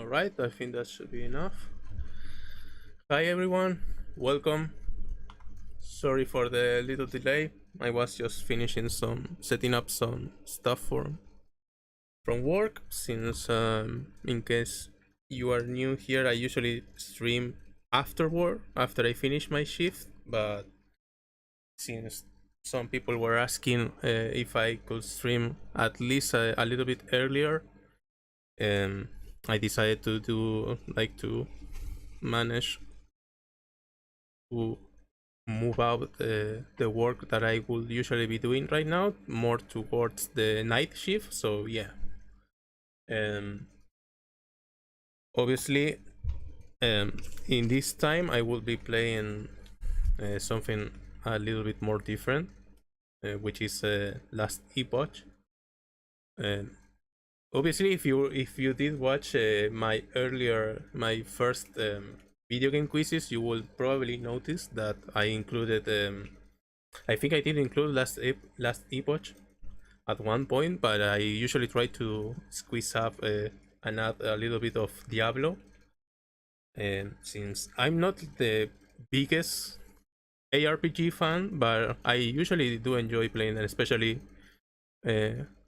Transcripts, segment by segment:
Alright, I think that should be enough. Hi everyone, welcome. Sorry for the little delay. I was just finishing setting up some stuff from work. Since in case you are new here, I usually stream after work, after I finish my shift. But since some people were asking if I could stream at least a little bit earlier, I decided to manage to move out the work that I would usually be doing right now more towards the night shift. So yeah, obviously, in this time I will be playing something a little bit more different, which is Last Epoch. Obviously, if you did watch my first video game quizzes, you will probably notice that I included. I think I did include Last Epoch at one point, but I usually try to squeeze up and add a little bit of Diablo. And since I'm not the biggest ARPG fan, but I usually do enjoy playing, and especially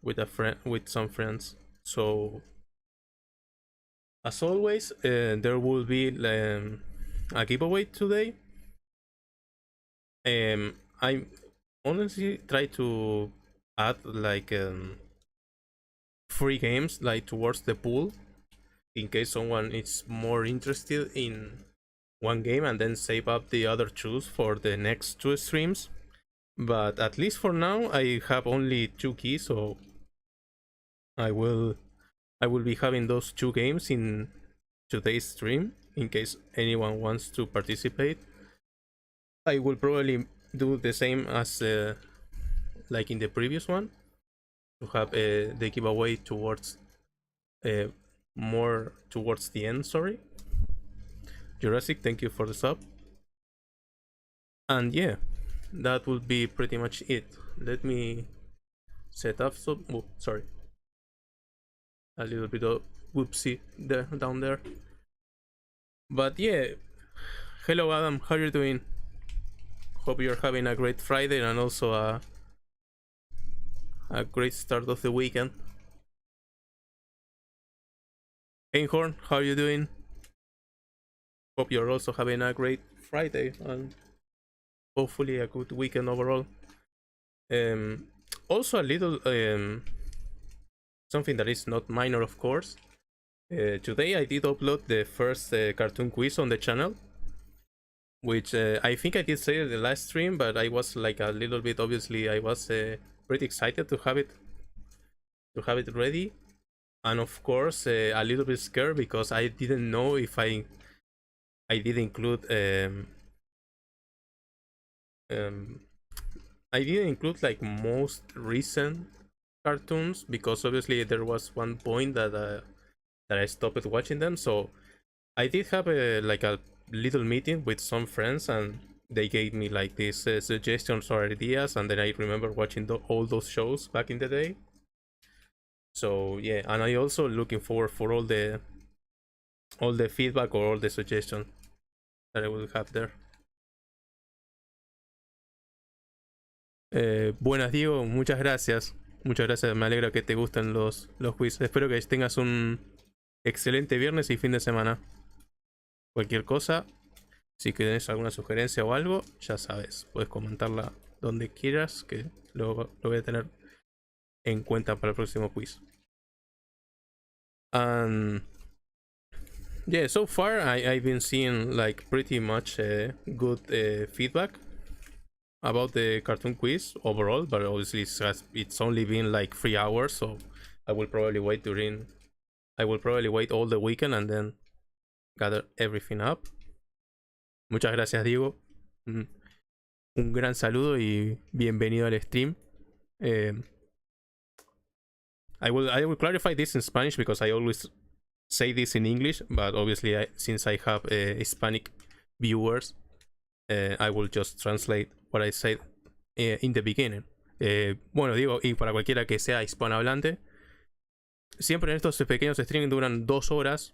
with some friends. So as always, there will be a giveaway today. I honestly try to add free games towards the pool in case someone is more interested in one game, and then save up the other two for the next two streams. But at least for now, I have only 2 keys, so I will be having those 2 games in today's stream in case anyone wants to participate. I will probably do the same as like in the previous one, to have the giveaway towards more towards the end. Sorry, Jurassic, thank you for the sub. And yeah, that will be pretty much it. Let me set up sorry, a little bit of whoopsie there down there. But yeah, hello Adam, how are you doing? Hope you're having a great Friday and also a great start of the weekend. Einhorn, how are you doing? Hope you're also having a great Friday and hopefully a good weekend overall. Also a little something that is not minor, of course. Today I did upload the first cartoon quiz on the channel, which I think I did say in the last stream, but I was like a little bit, obviously I was pretty excited to have it ready, and of course a little bit scared because I didn't know if I did include I didn't include like most recent cartoons, because obviously there was one point that I stopped watching them. So I did have a little meeting with some friends, and they gave me like these suggestions or ideas, and then I remember watching all those shows back in the day. So yeah, and I also looking forward for all the feedback or all the suggestions that I will have there. Buenas, Diego, muchas gracias. Muchas gracias, me alegra que te gusten los quiz. Espero que tengas un excelente viernes y fin de semana. Cualquier cosa, si tienes alguna sugerencia o algo, ya sabes, puedes comentarla donde quieras, que lo voy a tener en cuenta para el próximo quiz. And yeah, so far I've been seeing like pretty much good feedback about the cartoon quiz overall, but obviously it's only been like 3 hours, so I will probably wait all the weekend and then gather everything up. Muchas gracias, Diego. Un gran saludo y bienvenido al stream. I will clarify this in Spanish because I always say this in English, but obviously since I have Hispanic viewers, I will just translate what I said in the beginning. Bueno, digo, y para cualquiera que sea hispanohablante, siempre en estos pequeños streams duran 2 horas,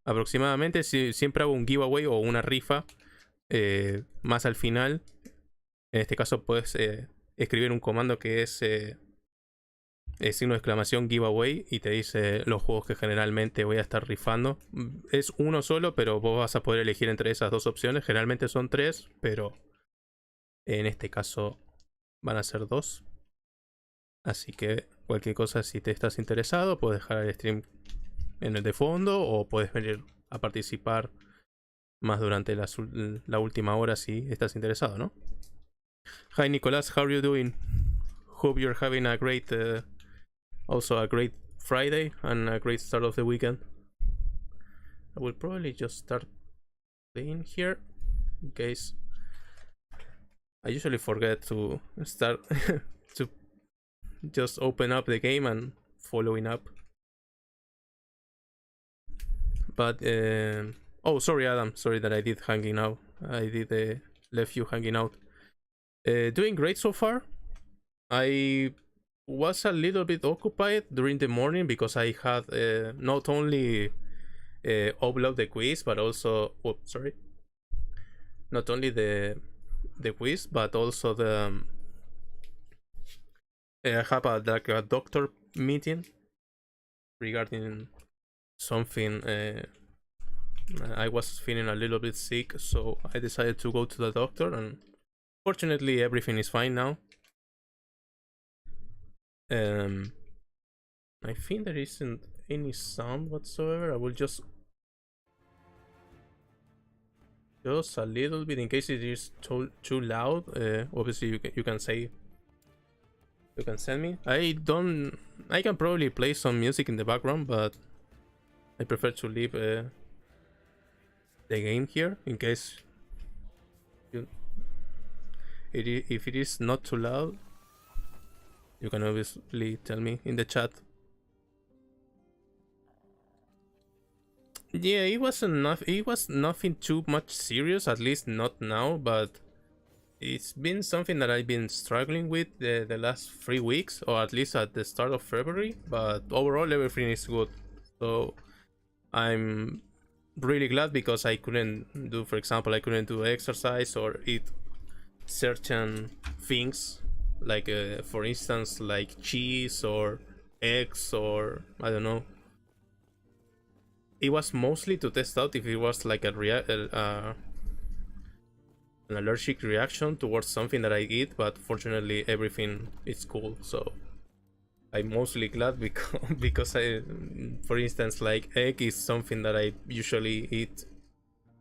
aproximadamente. Siempre hago un giveaway o una rifa más al final. En este caso puedes escribir un comando que es signo de exclamación giveaway y te dice los juegos que generalmente voy a estar rifando. Es uno solo, pero vos vas a poder elegir entre esas dos opciones. Generalmente son tres, pero en este caso van a ser dos. Así que cualquier cosa, si te estás interesado, puedes dejar el stream en el de fondo o puedes venir a participar más durante la última hora si estás interesado, ¿no? Hi Nicolás, how are you doing? Hope you're having a great, also a great Friday and a great start of the weekend. I will probably just start playing here in case I usually forget to start to just open up the game and following up. But oh, sorry Adam, sorry that I did hanging out. I did left you hanging out. Doing great so far. I was a little bit occupied during the morning because I had not only upload the quiz but also not only the quiz but also the I have a doctor meeting regarding something. I was feeling a little bit sick, so I decided to go to the doctor, and fortunately everything is fine now. I think there isn't any sound whatsoever. I will just a little bit in case it is too loud. Obviously you can say, you can send me. I can probably play some music in the background, but I prefer to leave the game here in case if it is not too loud. You can obviously tell me in the chat. Yeah, it was nothing too much serious, at least not now, but it's been something that I've been struggling with the last 3 weeks, or at least at the start of February, but overall everything is good. So I'm really glad because I couldn't do, for example, I couldn't do exercise or eat certain things, like for instance, like cheese or eggs, or I don't know. It was mostly to test out if it was like an allergic reaction towards something that I eat, but fortunately everything is cool. So I'm mostly glad because I, for instance, like egg is something that I usually eat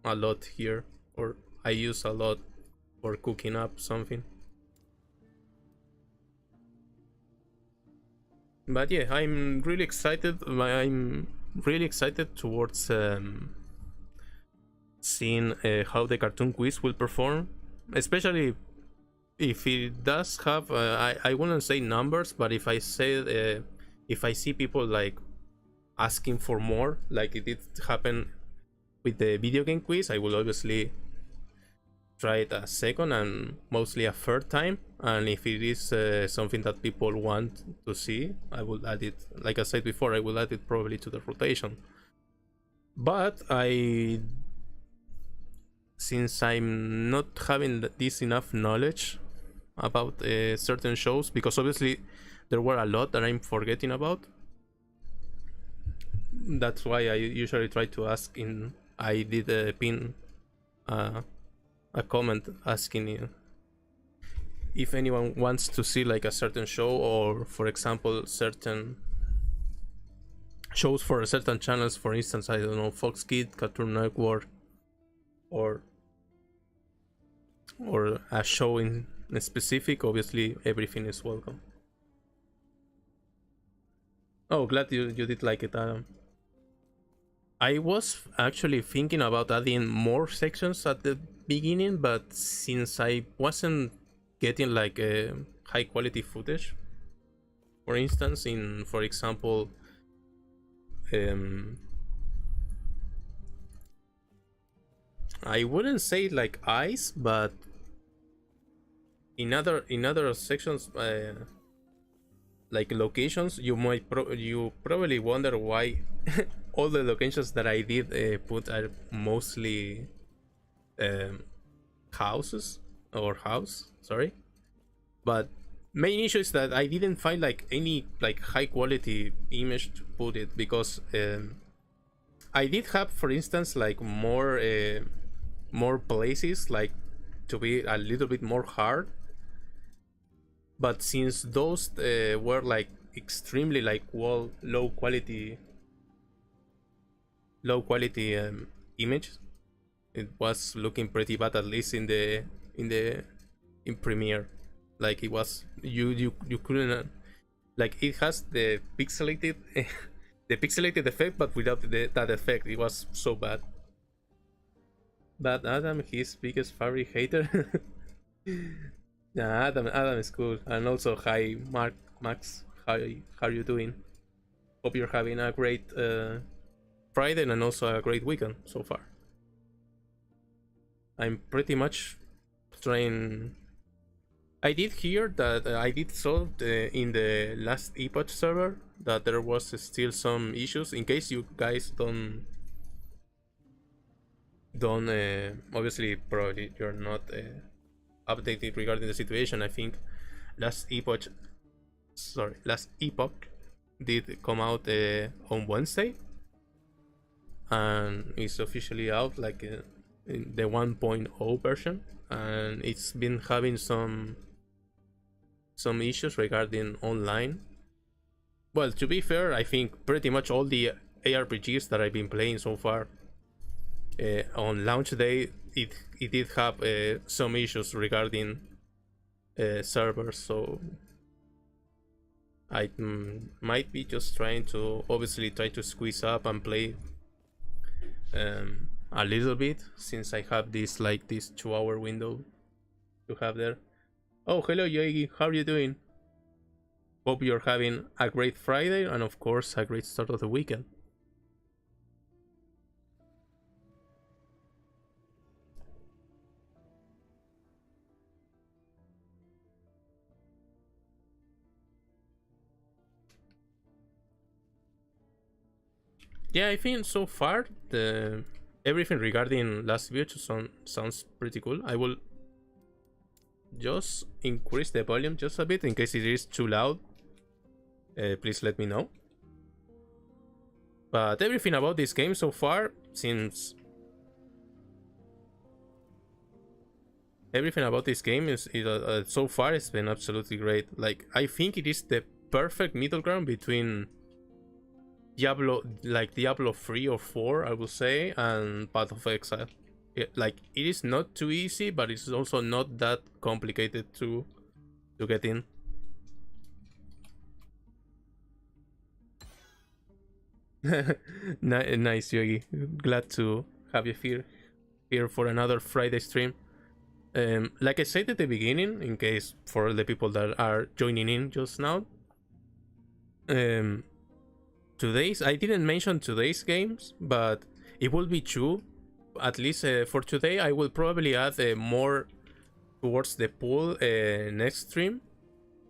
a lot here, or I use a lot for cooking up something. But yeah, I'm really excited. I'm really excited towards seeing how the cartoon quiz will perform, especially if it does have I wouldn't say numbers, but if I say if I see people like asking for more, like it did happen with the video game quiz, I will obviously try it a second and mostly a third time, and if it is something that people want to see, I will add it. Like I said before, I will add it probably to the rotation. But since I'm not having this enough knowledge about certain shows, because obviously there were a lot that I'm forgetting about, that's why I usually try to ask I did pin a comment asking if anyone wants to see like a certain show, or for example certain shows for certain channels, for instance, I don't know, Fox Kids, Cartoon Network, or a show in specific. Obviously everything is welcome. Oh, glad you did like it, Adam. I was actually thinking about adding more sections at the beginning, but since I wasn't getting like a high quality footage, for instance, for example I wouldn't say like ice, but in other sections, like locations, you probably wonder why all the locations that I did put are mostly um, houses or house. Sorry, but main issue is that I didn't find like any like high quality image to put it because I did have, for instance, like more places like to be a little bit more hard, but since those were like extremely like low quality image, it was looking pretty bad, at least in the in Premiere. Like it was you couldn't like it has the pixelated the pixelated effect, but without that effect. It was so bad. But Adam, his biggest furry hater. Yeah, Adam is cool. And also, hi, Max. How are you doing? Hope you're having a great Friday and also a great weekend so far. I'm pretty much trying. I did hear that I did saw in the Last Epoch server that there was still some issues. In case you guys don't obviously probably you're not updated regarding the situation. I think Last Epoch, Last Epoch did come out on Wednesday, and it's officially out like in the 1.0 version, and it's been having some issues regarding online. Well, to be fair, I think pretty much all the ARPGs that I've been playing so far on launch day, it did have some issues regarding servers, so I might be just trying to obviously try to squeeze up and play a little bit, since I have this 2-hour window to have there. Oh, hello Yogi, how are you doing? Hope you're having a great Friday and of course a great start of the weekend. Yeah, I think so far the everything regarding Last Epoch sounds pretty cool. I will just increase the volume just a bit in case it is too loud. Please let me know. But everything about this game so far seems... Everything about this game is so far it's been absolutely great. Like, I think it is the perfect middle ground between Diablo 3 or 4, I would say, and Path of Exile. It is not too easy, but it's also not that complicated to get in. Nice, Yogi. Glad to have you here for another Friday stream. Like I said at the beginning, in case for the people that are joining in just now, I didn't mention today's games, but it will be two. At least for today, I will probably add more towards the pool next stream,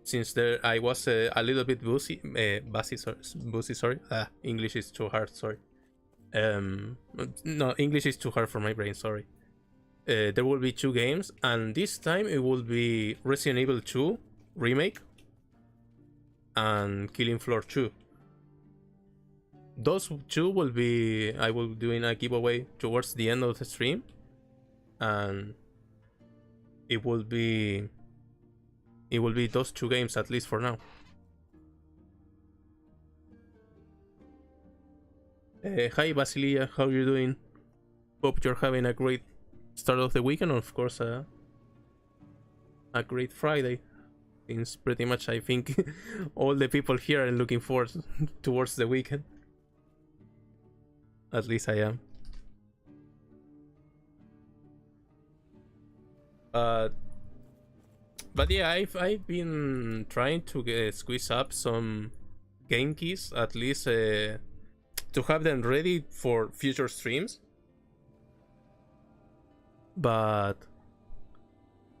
since I was a little bit busy. Sorry. English is too hard. Sorry. No, English is too hard for my brain. Sorry. There will be two games, and this time it will be Resident Evil 2 Remake and Killing Floor 2. Those two will be... I will be doing a giveaway towards the end of the stream, and it will be those two games, at least for now. Hi Basilia, how are you doing? Hope you're having a great start of the weekend, and of course a great Friday, since pretty much I think all the people here are looking forward towards the weekend. At least I am. But yeah, I've been trying to squeeze up some game keys, at least to have them ready for future streams. But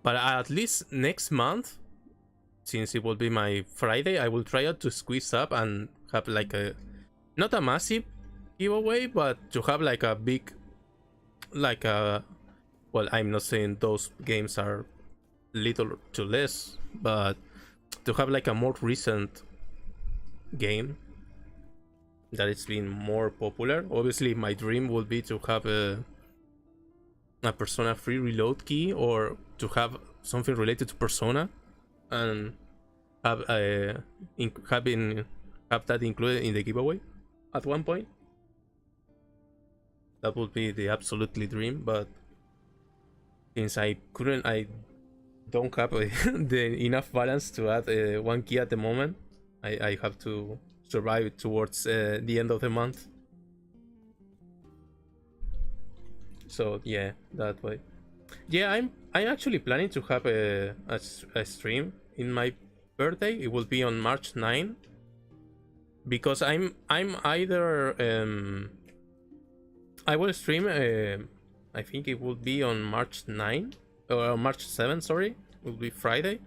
at least next month, since it will be my Friday, I will try out to squeeze up and have like not a massive giveaway, but to have like a big, like a, well, I'm not saying those games are little to less, but to have like a more recent game that it's been more popular. Obviously, my dream would be to have a Persona free reload key, or to have something related to Persona, and have have that included in the giveaway at one point. That would be the absolutely dream, but since I don't have the enough balance to add one key at the moment. I have to survive towards the end of the month. So yeah, that way. Yeah, I'm actually planning to have a stream in my birthday. It will be on March 9, because I'm either I will stream. I think it will be on March 9 or March 7. Sorry, it will be Friday.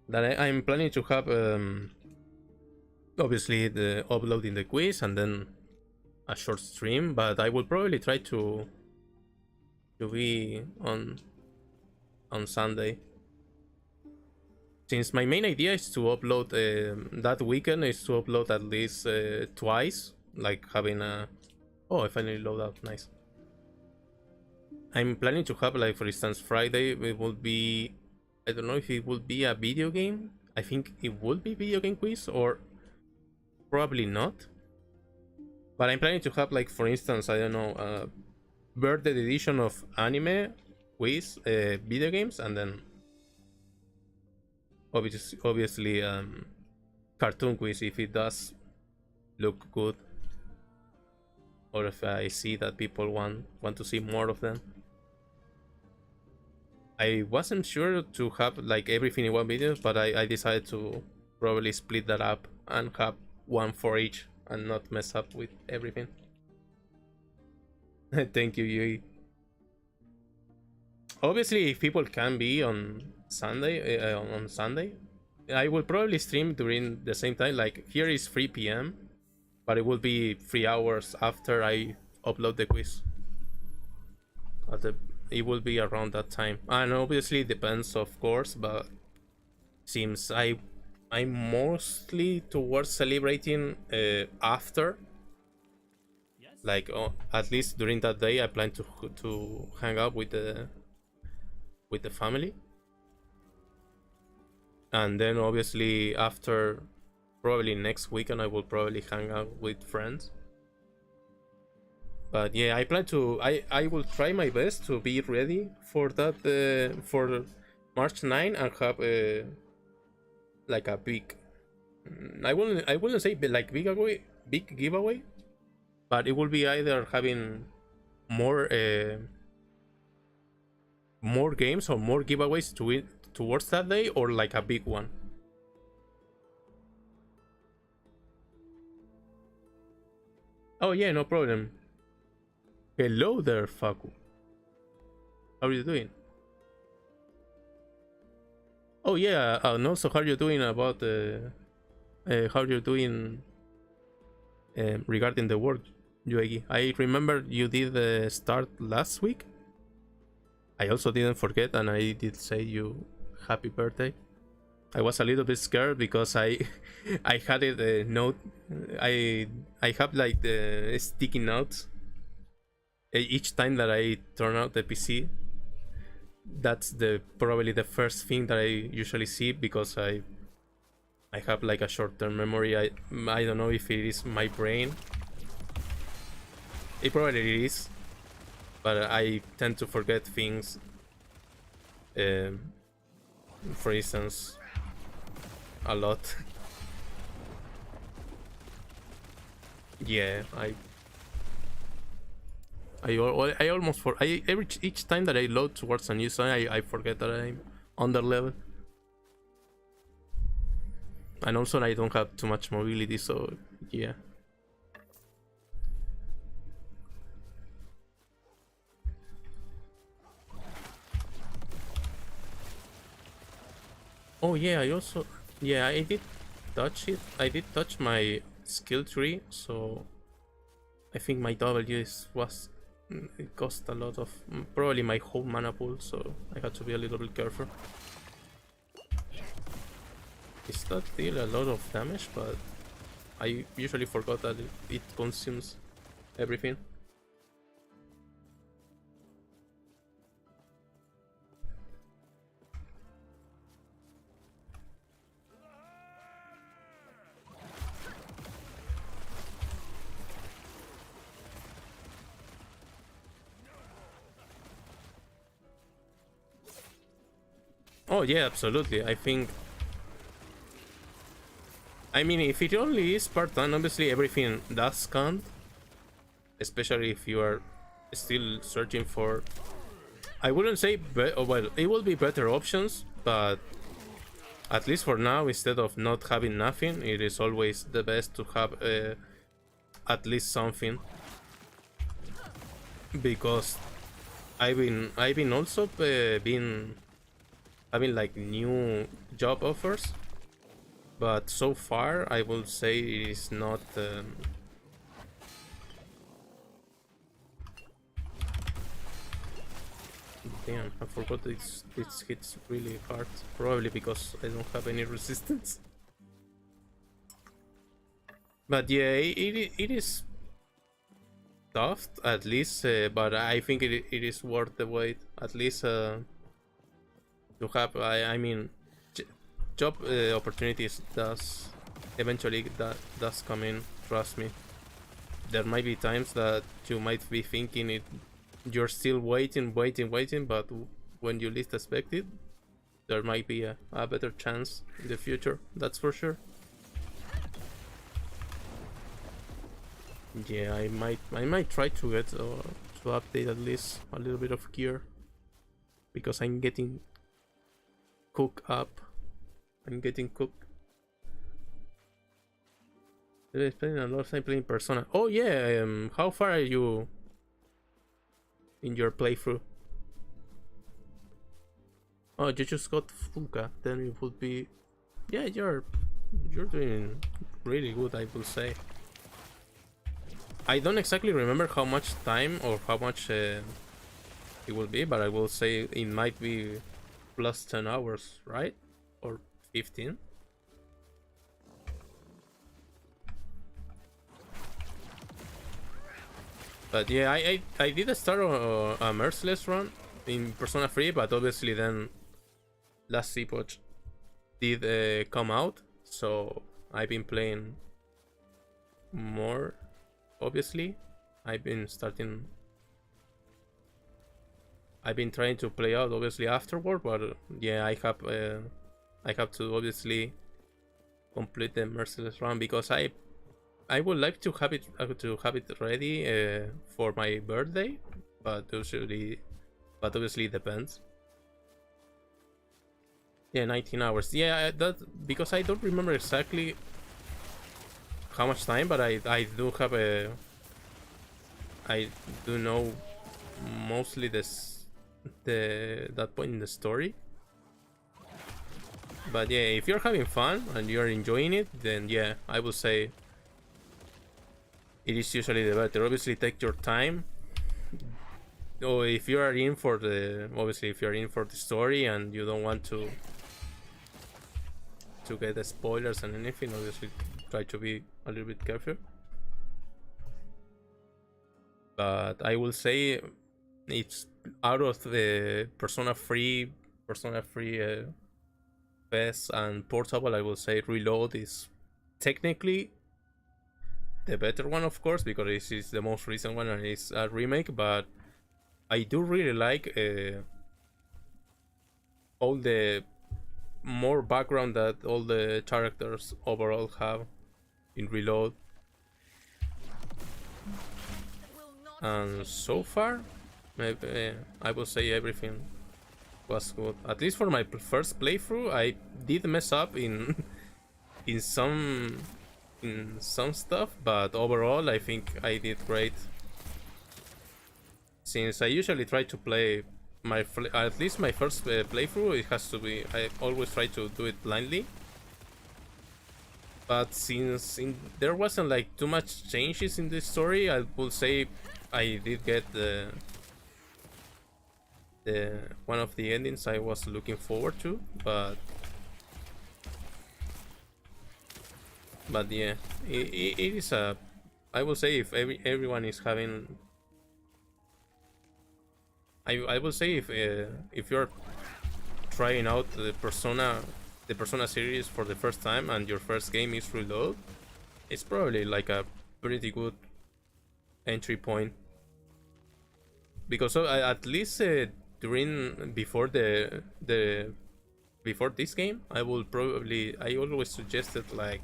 That I'm planning to have obviously the uploading the quiz and then a short stream, but I will probably try to be on Sunday, since my main idea is to upload that weekend is to upload at least twice, like having a, oh, I finally load up, nice. I'm planning to have, like, for instance, Friday it will be, I don't know if it will be a video game. I think it will be video game quiz, or probably not. But I'm planning to have, like, for instance, I don't know, a birthday edition of anime quiz, video games, and then obviously cartoon quiz if it does look good, or if I see that people want to see more of them. I wasn't sure to have like everything in one video, but I decided to probably split that up and have one for each and not mess up with everything. Thank you, Yui. Obviously, if people can be on Sunday, I will probably stream during the same time. Like, here is 3 p.m, but it will be 3 hours after I upload the quiz. It will be around that time, and obviously it depends, of course, but seems I'm mostly towards celebrating after. Like, at least during that day, I plan to hang out with the family, and then obviously after, probably next weekend, I will probably hang out with friends. But yeah, I plan to. I will try my best to be ready for that for March 9 and have like a big. I wouldn't say like big giveaway, but it will be either having more more games or more giveaways to it towards that day, or like a big one. Oh yeah, no problem. Hello there, Faku. How are you doing? Oh yeah, and also how are you doing about how are you doing regarding the work, Yuegi? I remember you did start last week. I also didn't forget, and I did say you happy birthday. I was a little bit scared because I I had it note. I have like the sticky notes each time that I turn out the PC. That's probably the first thing that I usually see, because I have like a short-term memory. I don't know if it is my brain. It probably is, but I tend to forget things. For instance, a lot. Yeah, I almost each time that I load towards a new zone, I forget that I'm under level, and also I don't have too much mobility, so yeah. Oh yeah, I did touch it. I did touch my skill tree, so I think my W was it cost a lot of probably my whole mana pool, so I had to be a little bit careful. Is that deal a lot of damage? But I usually forgot that it consumes everything. Oh yeah, absolutely. I mean, if it only is Spartan, obviously everything does count. Especially if you are still searching for... I wouldn't say... well, it will be better options, but... At least for now, instead of not having nothing, it is always the best to have at least something. Because I've been also been having like new job offers, but so far I will say it is not damn, I forgot this hits really hard, probably because I don't have any resistance. But yeah, it is tough at least, but I think it is worth the wait, at least to have. I mean, job opportunities does eventually does come in. Trust me. There might be times that you might be thinking you're still waiting, but when you least expect it, there might be a better chance in the future. That's for sure. Yeah, I might try to get to update at least a little bit of gear, because I'm getting cooked up. I'm getting cooked. I'm spending a lot of time playing Persona. Oh yeah, how far are you in your playthrough? Oh, you just got Fuka. Then it would be... Yeah, you're doing really good, I will say. I don't exactly remember how much time or how much it will be, but I will say it might be plus 10 hours, right? Or 15? But yeah, I did start a Merciless run in Persona 3, but obviously then Last Epoch did come out, so I've been playing more. Obviously, I've been trying to play out obviously afterward, but yeah, I have to obviously complete the Merciless run, because I would like to have it ready for my birthday, but obviously it depends. Yeah, 19 hours. Yeah, that because I don't remember exactly how much time, but I do have I do know mostly that point in the story. But yeah, if you're having fun and you're enjoying it, then yeah, I will say it is usually the better. Obviously, take your time. Or if you are in for the story and you don't want to get the spoilers and anything, obviously try to be a little bit careful. But I will say it's out of the Persona 3 PES and Portable, I will say Reload is technically the better one, of course, because this is the most recent one and it's a remake. But I do really like all the more background that all the characters overall have in Reload. And so far, maybe, I will say everything was good. At least for my first playthrough, I did mess up in in some stuff, but overall I think I did great. Since I usually try to play at least my first playthrough, it has to be, I always try to do it blindly. But since there wasn't like too much changes in the story, I would say I did get the one of the endings I was looking forward to. But yeah, it is a. I will say if everyone is having. I will say if you're trying out the Persona series for the first time and your first game is Reload, it's probably like a pretty good entry point because at least during the before this game, I always suggested like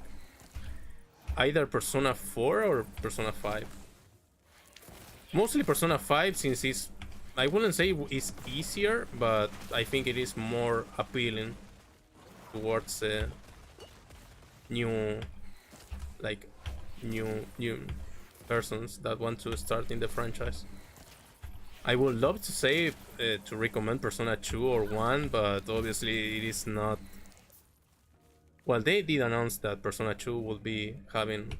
either Persona 4 or Persona 5. Mostly Persona 5 since it's I wouldn't say it's easier, but I think it is more appealing towards new like new persons that want to start in the franchise. I would love to say to recommend Persona 2 or 1, but obviously it is not. Well, they did announce that Persona 2 will be having.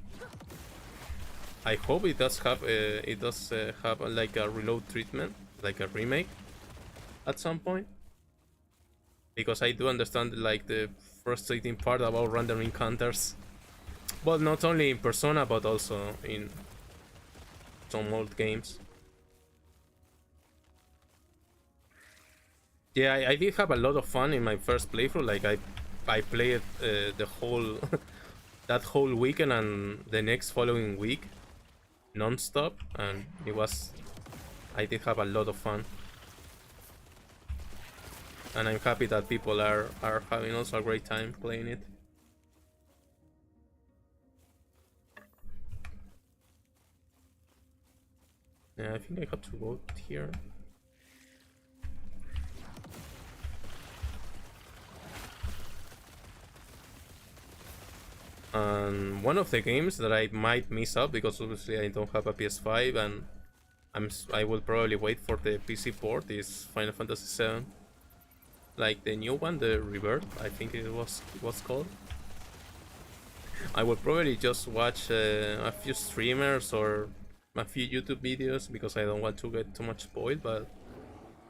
I hope it does have like a reload treatment, like a remake, at some point. Because I do understand like the frustrating part about random encounters. Well, not only in Persona but also in some old games. Yeah, I did have a lot of fun in my first playthrough. Like I played the whole that whole weekend and the next following week non-stop, and I did have a lot of fun. And I'm happy that people are having also a great time playing it. Yeah, I think I have to vote here. And one of the games that I might miss out because obviously I don't have a PS5 and I will probably wait for the PC port is Final Fantasy VII. Like the new one, the Rebirth, I think it was called. I will probably just watch a few streamers or a few YouTube videos because I don't want to get too much spoiled. But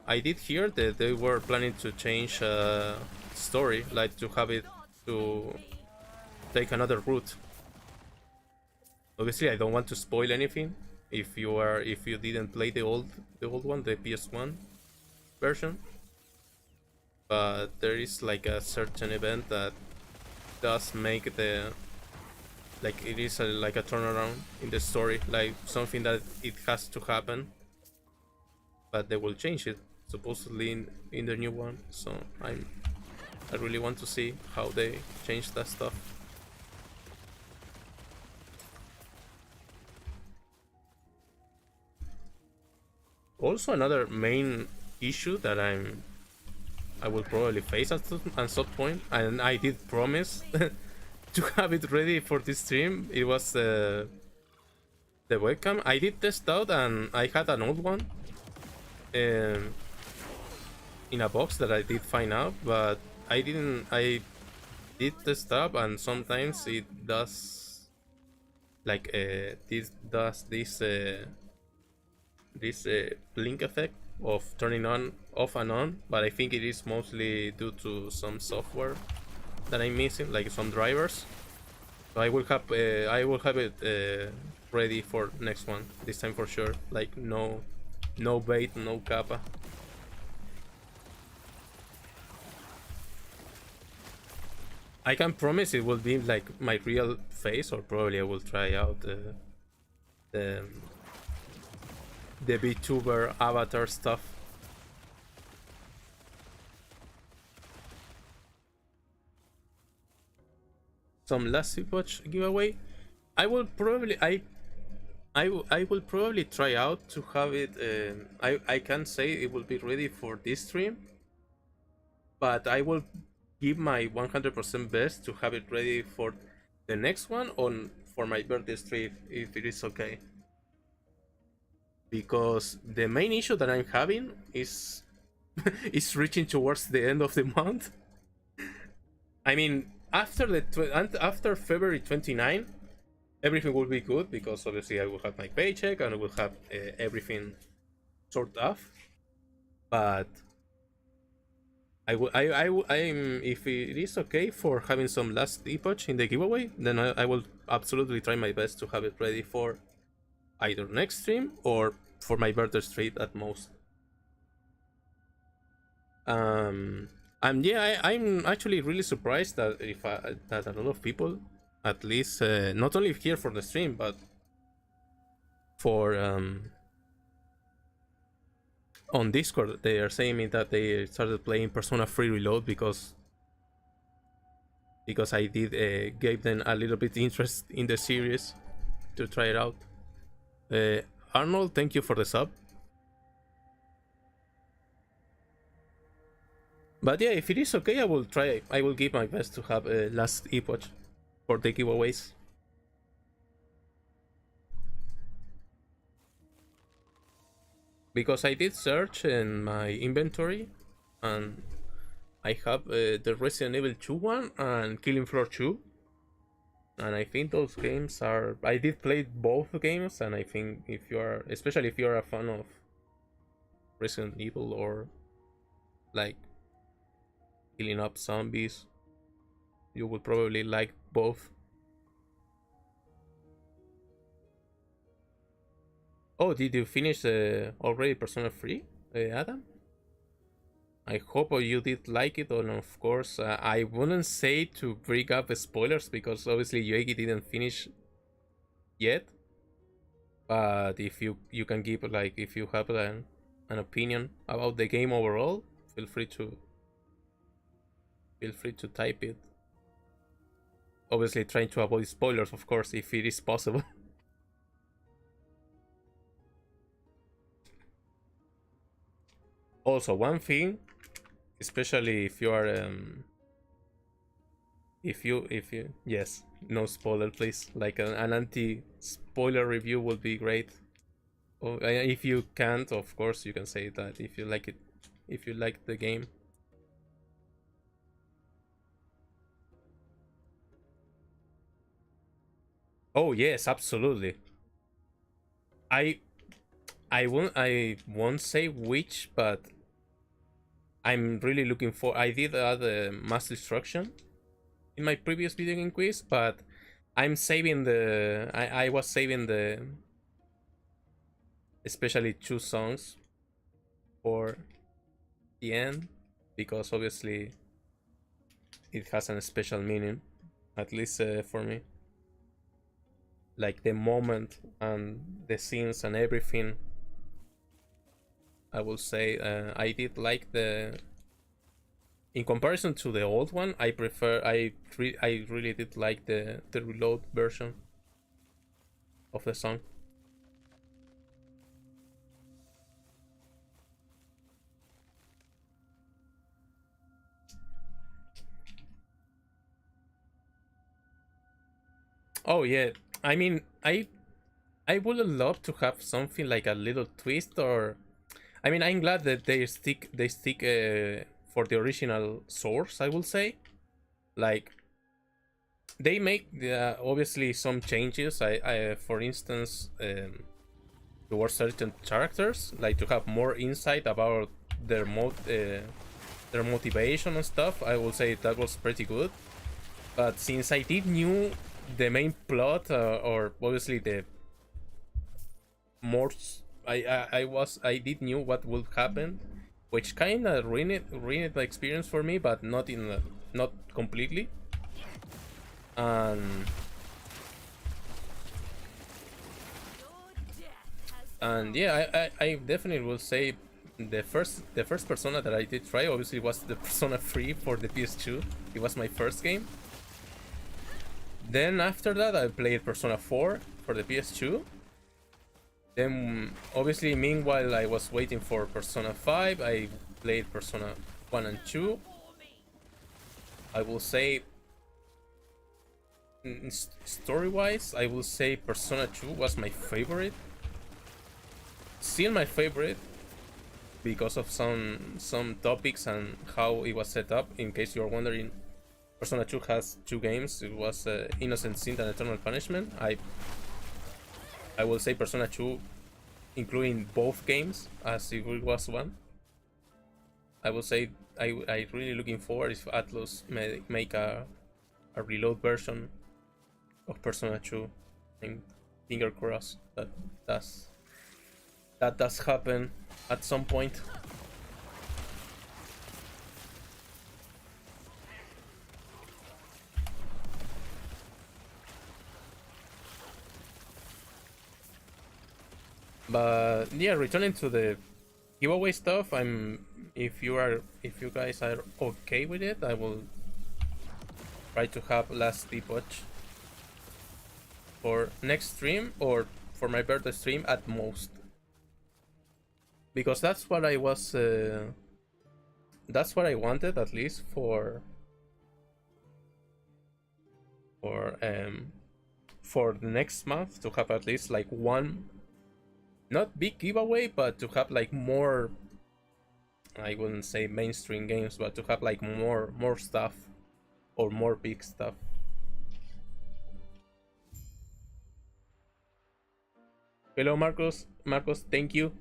I did hear that they were planning to change story, like to have it to take another route. Obviously, I don't want to spoil anything. If you didn't play the old one, the PS1 version, but there is like a certain event that does make the like it is like a turnaround in the story, like something that it has to happen, but they will change it supposedly in the new one. So I really want to see how they change that stuff. Also, another main issue that I will probably face at some point, and I did promise to have it ready for this stream. It was the webcam. I did test out, and I had an old one um, in a box that I did find out, but I didn't. I did test up, and sometimes it does like this blink effect of turning on off and on, but I think it is mostly due to some software that I'm missing, like some drivers. So I will have it ready for next one this time for sure. Like no bait, no kappa. I can promise it will be like my real face, or probably I will try out the the VTuber avatar stuff. Some Last Epoch giveaway. I will probably I will probably try out to have it. I can't say it will be ready for this stream, but I will give my 100% best to have it ready for the next one on for my birthday stream if it is okay. Because the main issue that I'm having is is reaching towards the end of the month. I mean, after after February 29, everything will be good because obviously I will have my paycheck and I will have everything sort of. But I'm if it is okay for having some Last Epoch in the giveaway, then I will absolutely try my best to have it ready for either next stream or for my birthday stream at most. And yeah, I'm actually really surprised that that a lot of people, at least not only here for the stream, but for on Discord, they are saying me that they started playing Persona 3 Reload because I did gave them a little bit interest in the series to try it out. Arnold, thank you for the sub. But yeah, if it is okay, I will try. I will give my best to have a Last Epoch for the giveaways. Because I did search in my inventory, and I have the Resident Evil 2 one and Killing Floor 2. And I think those games are. I did play both games, and I think if you are, especially if you are a fan of Resident Evil or like killing up zombies, you will probably like both. Oh, did you finish already Persona 3, Adam? I hope you did like it, and of course, I wouldn't say to bring up spoilers because obviously Yuegi didn't finish yet. But if you can give like if you have an opinion about the game overall, feel free to type it. Obviously, trying to avoid spoilers, of course, if it is possible. Also, one thing, especially if you are if you yes, no spoiler please, like an anti-spoiler review would be great. Oh, if you can't, of course you can say that if you like it, if you like the game. Oh yes, absolutely. I won't say which, but I'm really looking for. I did the mass destruction in my previous video game quiz, but I'm saving the. I was saving the. Especially 2 songs for the end because obviously it has a special meaning, at least for me. Like the moment and the scenes and everything. I will say I did like the. In comparison to the old one, I prefer. I really did like the reload version of the song. Oh yeah, I mean, I would love to have something like a little twist, or I mean, I'm glad that they stick for the original source. I will say, like, they make obviously some changes. I for instance, towards certain characters, like to have more insight about their their motivation and stuff. I will say that was pretty good. But since I did knew the main plot, or obviously the more, I did knew what would happen, which kind of ruined the experience for me, but not not completely. And yeah, I definitely will say the first Persona that I did try obviously was the Persona 3 for the PS2. It was my first game. Then after that I played Persona 4 for the PS2. Then obviously meanwhile I was waiting for Persona 5. I played Persona 1 and 2. I will say story-wise, I will say Persona 2 was my favorite. Still my favorite because of some topics and how it was set up, in case you're wondering Persona 2 has 2 games. It was Innocent Sin and Eternal Punishment. I will say Persona 2, including both games, as if it was one. I will say I really looking forward if Atlus make a reload version of Persona 2, and finger crossed that does happen at some point. But yeah, returning to the giveaway stuff, if you guys are okay with it, I will try to have Last Epoch for next stream or for my birthday stream at most, because that's what I was that's what I wanted, at least for the next month, to have at least like one, not big giveaway, but to have like more, I wouldn't say mainstream games, but to have like more stuff, or more big stuff. Hello, Marcos. Thank you.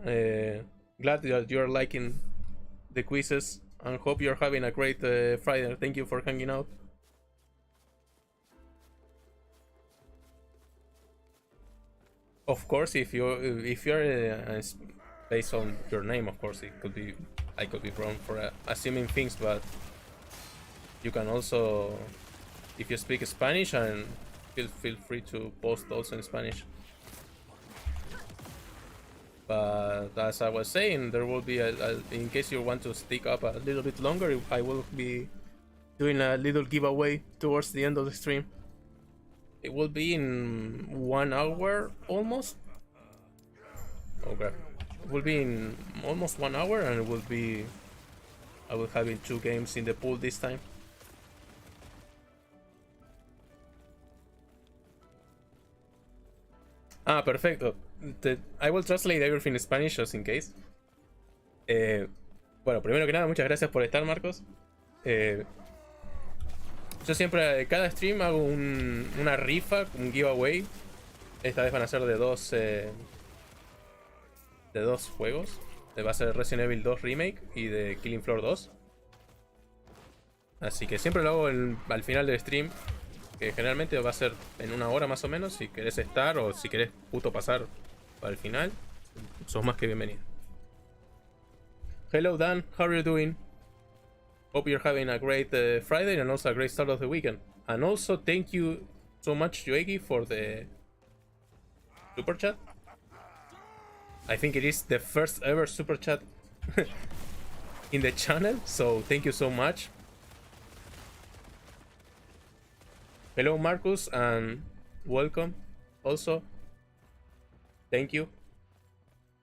Glad that you're liking the quizzes, and hope you're having a great Friday. Thank you for hanging out. Of course, if you're based on your name, of course, I could be wrong for assuming things, but you can also, if you speak Spanish, and feel free to post also in Spanish. But as I was saying, there will be in case you want to stick up a little bit longer, I will be doing a little giveaway towards the end of the stream. It will be in 1 hour almost. Okay, it will be in almost 1 hour, and I will have 2 games in the pool this time. Perfecto. I will translate everything in Spanish just in case. Bueno, primero que nada, muchas gracias por estar, Marcos. Yo siempre, cada stream hago una rifa, un giveaway. Esta vez van a ser de dos juegos. Va a ser Resident Evil 2 Remake y de Killing Floor 2. Así que siempre lo hago al final del stream, que generalmente va a ser en 1 hora más o menos. Si querés estar, o si querés puto pasar al final, sos más que bienvenido. Hello Dan, how are you doing? Hope you're having a great Friday, and also a great start of the weekend. And also thank you so much, Yoegi, for the super chat. I think it is the first ever super chat in the channel, so thank you so much. Hello, Marcus, and welcome also. Thank you.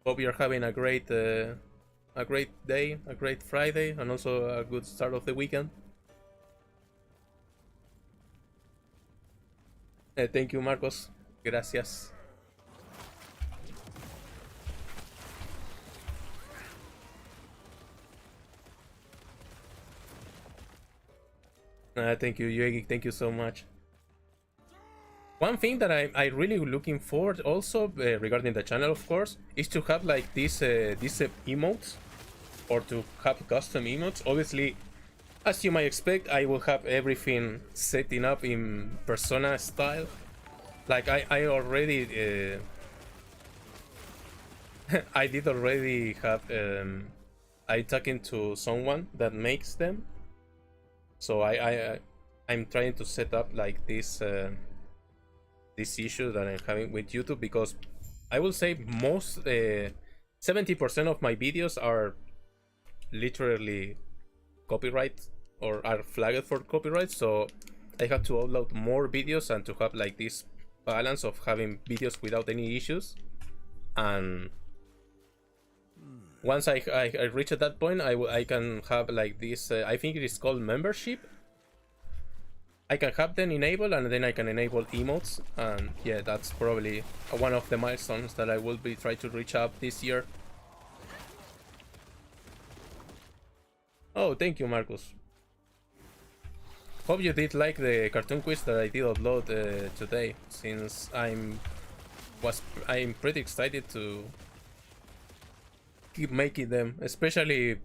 Hope you're having a great day, a great Friday, and also a good start of the weekend. Thank you, Marcos. Gracias. Thank you, Yuegi. Thank you so much. One thing that I really looking forward also, regarding the channel, of course, is to have like these emotes, or to have custom emotes. Obviously, as you might expect, I will have everything setting up in Persona style. Like I already I did already have I talking to someone that makes them, so I'm trying to set up like this issue that I'm having with YouTube, because I will say most 70% of my videos are literally copyright, or are flagged for copyright, so I have to upload more videos and to have like this balance of having videos without any issues. And once I reach at that point, I can have like this I think it is called membership. I can have them enabled, and then I can enable emotes, and yeah, that's probably one of the milestones that I will be trying to reach up this year. Oh, thank you, Marcus. Hope you did like the cartoon quiz that I did upload today, since I'm pretty excited to keep making them, especially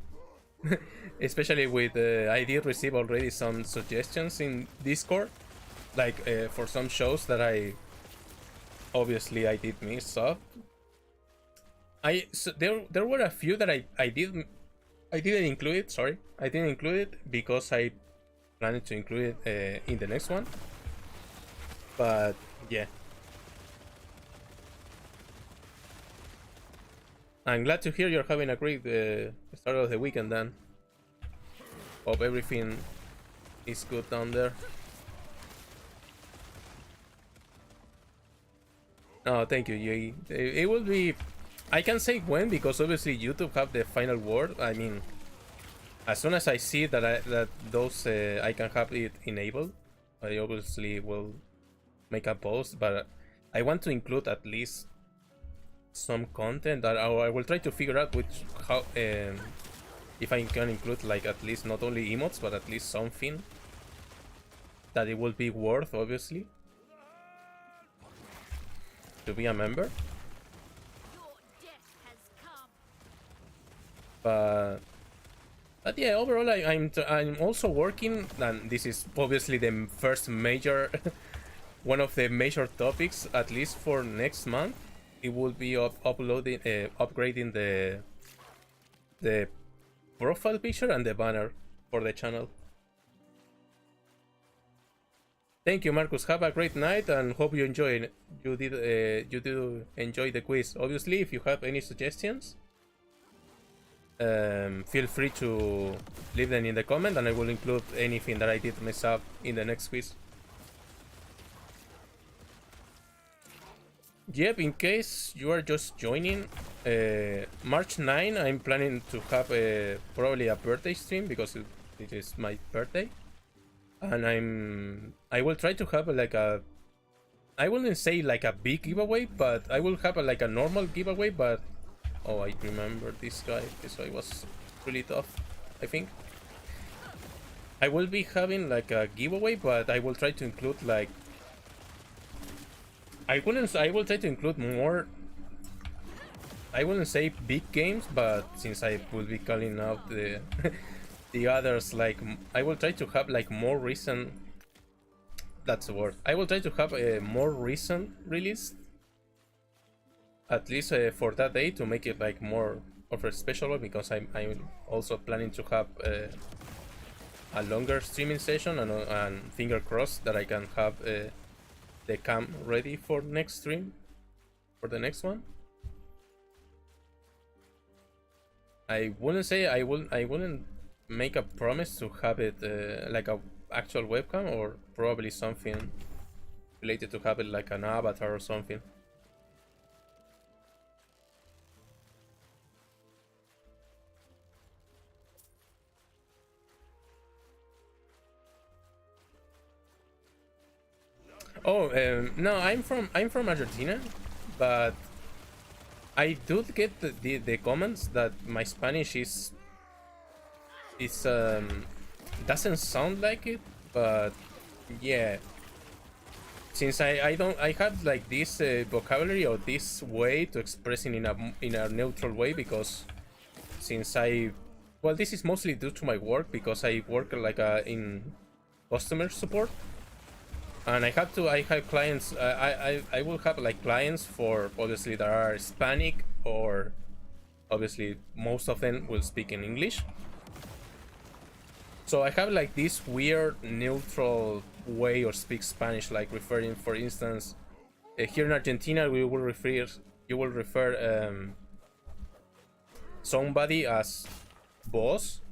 especially with I did receive already some suggestions in Discord, like for some shows that I did miss up. There were a few that I didn't include it. Sorry, I didn't include it because I planned to include it in the next one. But yeah, I'm glad to hear you're having a great start of the weekend. Then hope everything is good down there. Oh, thank you, Yui. It will be. I can say when, because obviously YouTube have the final word. I mean, as soon as I see that those I can have it enabled, I obviously will make a post. But I want to include at least some content, or I will try to figure out how if I can include like at least not only emotes but at least something that it will be worth, obviously, to be a member. But yeah, overall I'm also working, and this is obviously the first major one of the major topics, at least for next month. It will be upgrading the profile picture and the banner for the channel. Thank you, Marcus. Have a great night and hope you enjoy it. You did enjoy the quiz. Obviously, if you have any suggestions, feel free to leave them in the comment, and I will include anything that I did mess up in the next quiz. Yep, in case you are just joining, March 9 I'm planning to have probably a birthday stream, because it is my birthday, and I will try to have like a, I wouldn't say like a big giveaway, but I will have like a normal giveaway. But oh, I remember this guy. This guy was really tough, I think. I will be having like a giveaway, but I will try to include like, I will try to include more, I wouldn't say big games, but since I will be calling out the the others, like I will try to have like more recent, that's the word, I will try to have a more recent release, at least for that day, to make it like more of a special one, because I'm also planning to have a longer streaming session, and finger crossed that I can have the cam ready for next stream, for the next one. I wouldn't say I wouldn't make a promise to have it like a actual webcam, or probably something related to have it like an avatar or something. Oh, no, I'm from Argentina, but I do get the comments that my Spanish is doesn't sound like it, but yeah, since I have like this vocabulary, or this way to expressing in a neutral way, because since well, this is mostly due to my work, because I work like in customer support. And I have clients. I will have like clients for, obviously, that are Hispanic, or obviously most of them will speak in English. So I have like this weird neutral way of speak Spanish, like referring, for instance, here in Argentina you will refer somebody as boss,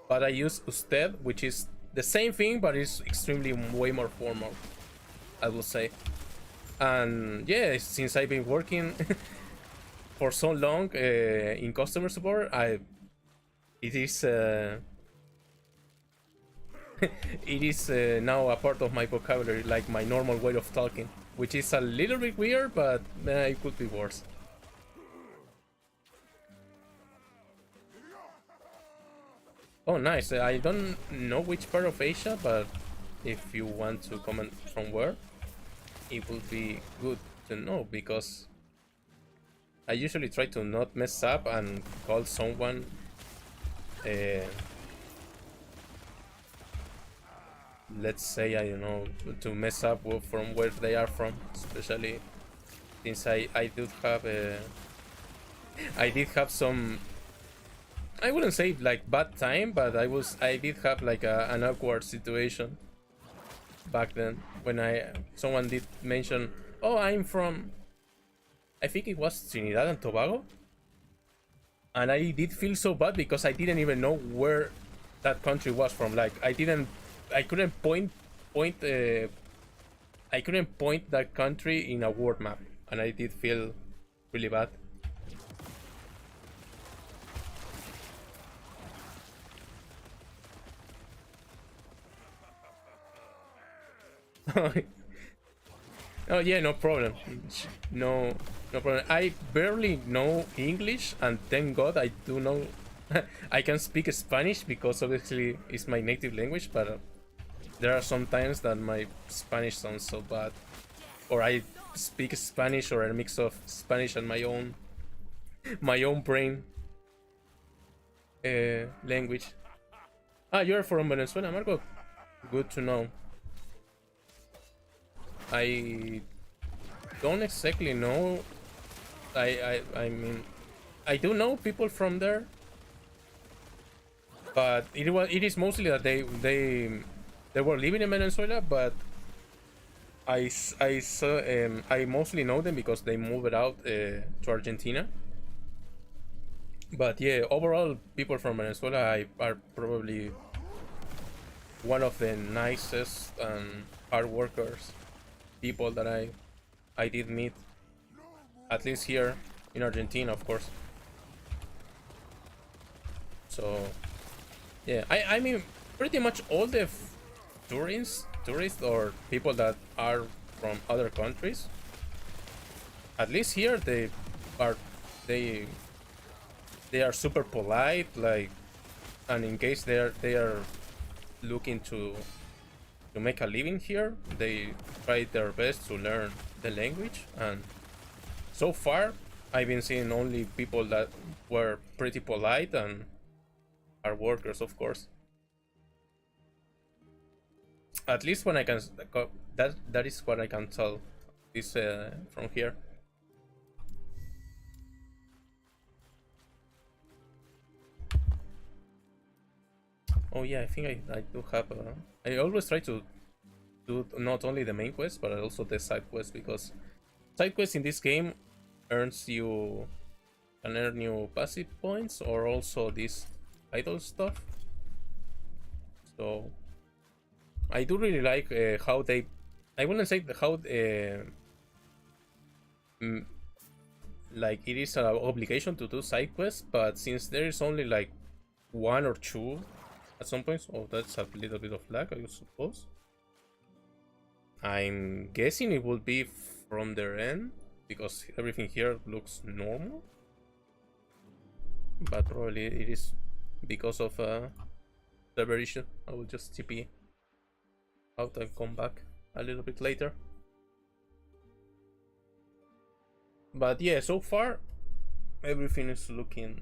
but I use usted, which is the same thing, but it's extremely way more formal, I will say. And yeah, since I've been working for so long in customer support, it is it is now a part of my vocabulary, like my normal way of talking, which is a little bit weird, but it could be worse. Oh, nice. I don't know which part of Asia, but if you want to comment from where, it would be good to know, because I usually try to not mess up and call someone let's say, I don't know, to mess up from where they are from, especially since I did have I did have some, I wouldn't say like bad time, but I did have like an awkward situation back then when someone did mention, oh, I'm from, I think it was Trinidad and Tobago, and I did feel so bad because I didn't even know where that country was from. Like I couldn't I couldn't point that country in a world map, and I did feel really bad. Oh yeah, no problem. No, no problem. I barely know English, and thank God I do know. I can speak Spanish because obviously it's my native language, but there are some times that my Spanish sounds so bad, or I speak Spanish or a mix of Spanish and my own brain language. Ah, you're from Venezuela, Marco. Good to know. I don't exactly know. I mean, I do know people from there, but it is mostly that they were living in Venezuela, but I saw I mostly know them because they moved out to Argentina. But yeah, overall, people from Venezuela are probably one of the nicest and hard workers people that I did meet, at least here in Argentina, of course. So yeah, I mean, pretty much all the tourists or people that are from other countries, at least here are they they are super polite, like, and in case they are looking to make a living here, they try their best to learn the language. And so far I've been seeing only people that were pretty polite and are workers, of course. At least when I can, that is what I can tell this from here. Oh yeah, I think I do have I always try to do not only the main quest but also the side quest, because side quests in this game can earn you passive points or also this idle stuff. So I do really like how they, I wouldn't say how like it is an obligation to do side quests, but since there is only like one or two at some points, oh, that's a little bit of lag, I suppose. I'm guessing it will be from their end because everything here looks normal, but probably it is because of server issue. I will just TP out and come back a little bit later. But yeah, so far everything is looking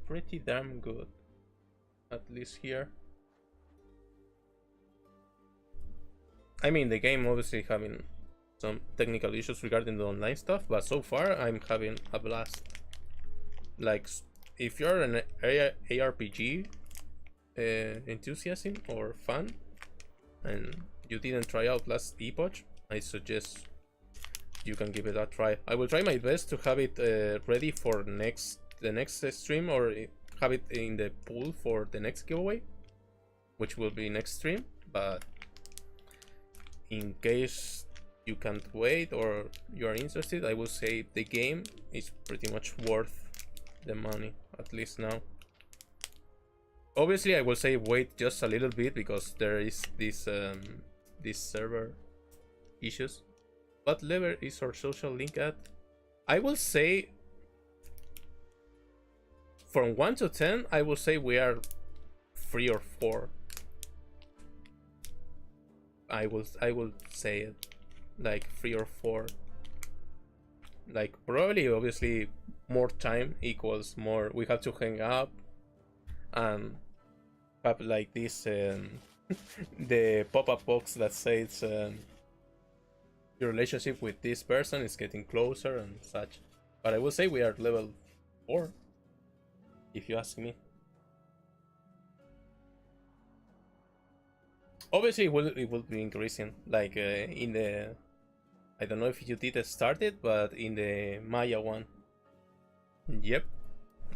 pretty damn good, at least here. I mean, the game obviously having some technical issues regarding the online stuff, but so far I'm having a blast. Like, if you're an ARPG enthusiast or fan and you didn't try out Last Epoch, I suggest you can give it a try. I will try my best to have it ready for the next stream, or have it in the pool for the next giveaway, which will be next stream. But in case you can't wait or you are interested, I will say the game is pretty much worth the money, at least now. Obviously I will say wait just a little bit because there is this server issues. What level is our social link at? I will say from 1 to 10, I will say we are 3 or 4. I will say it like 3 or 4. Like probably obviously more time equals more. We have to hang up and have like this the pop-up box that says your relationship with this person is getting closer and such. But I will say we are level 4, if you ask me. Obviously, it will be increasing. Like in the, I don't know if you did start it, but in the Maya one, yep,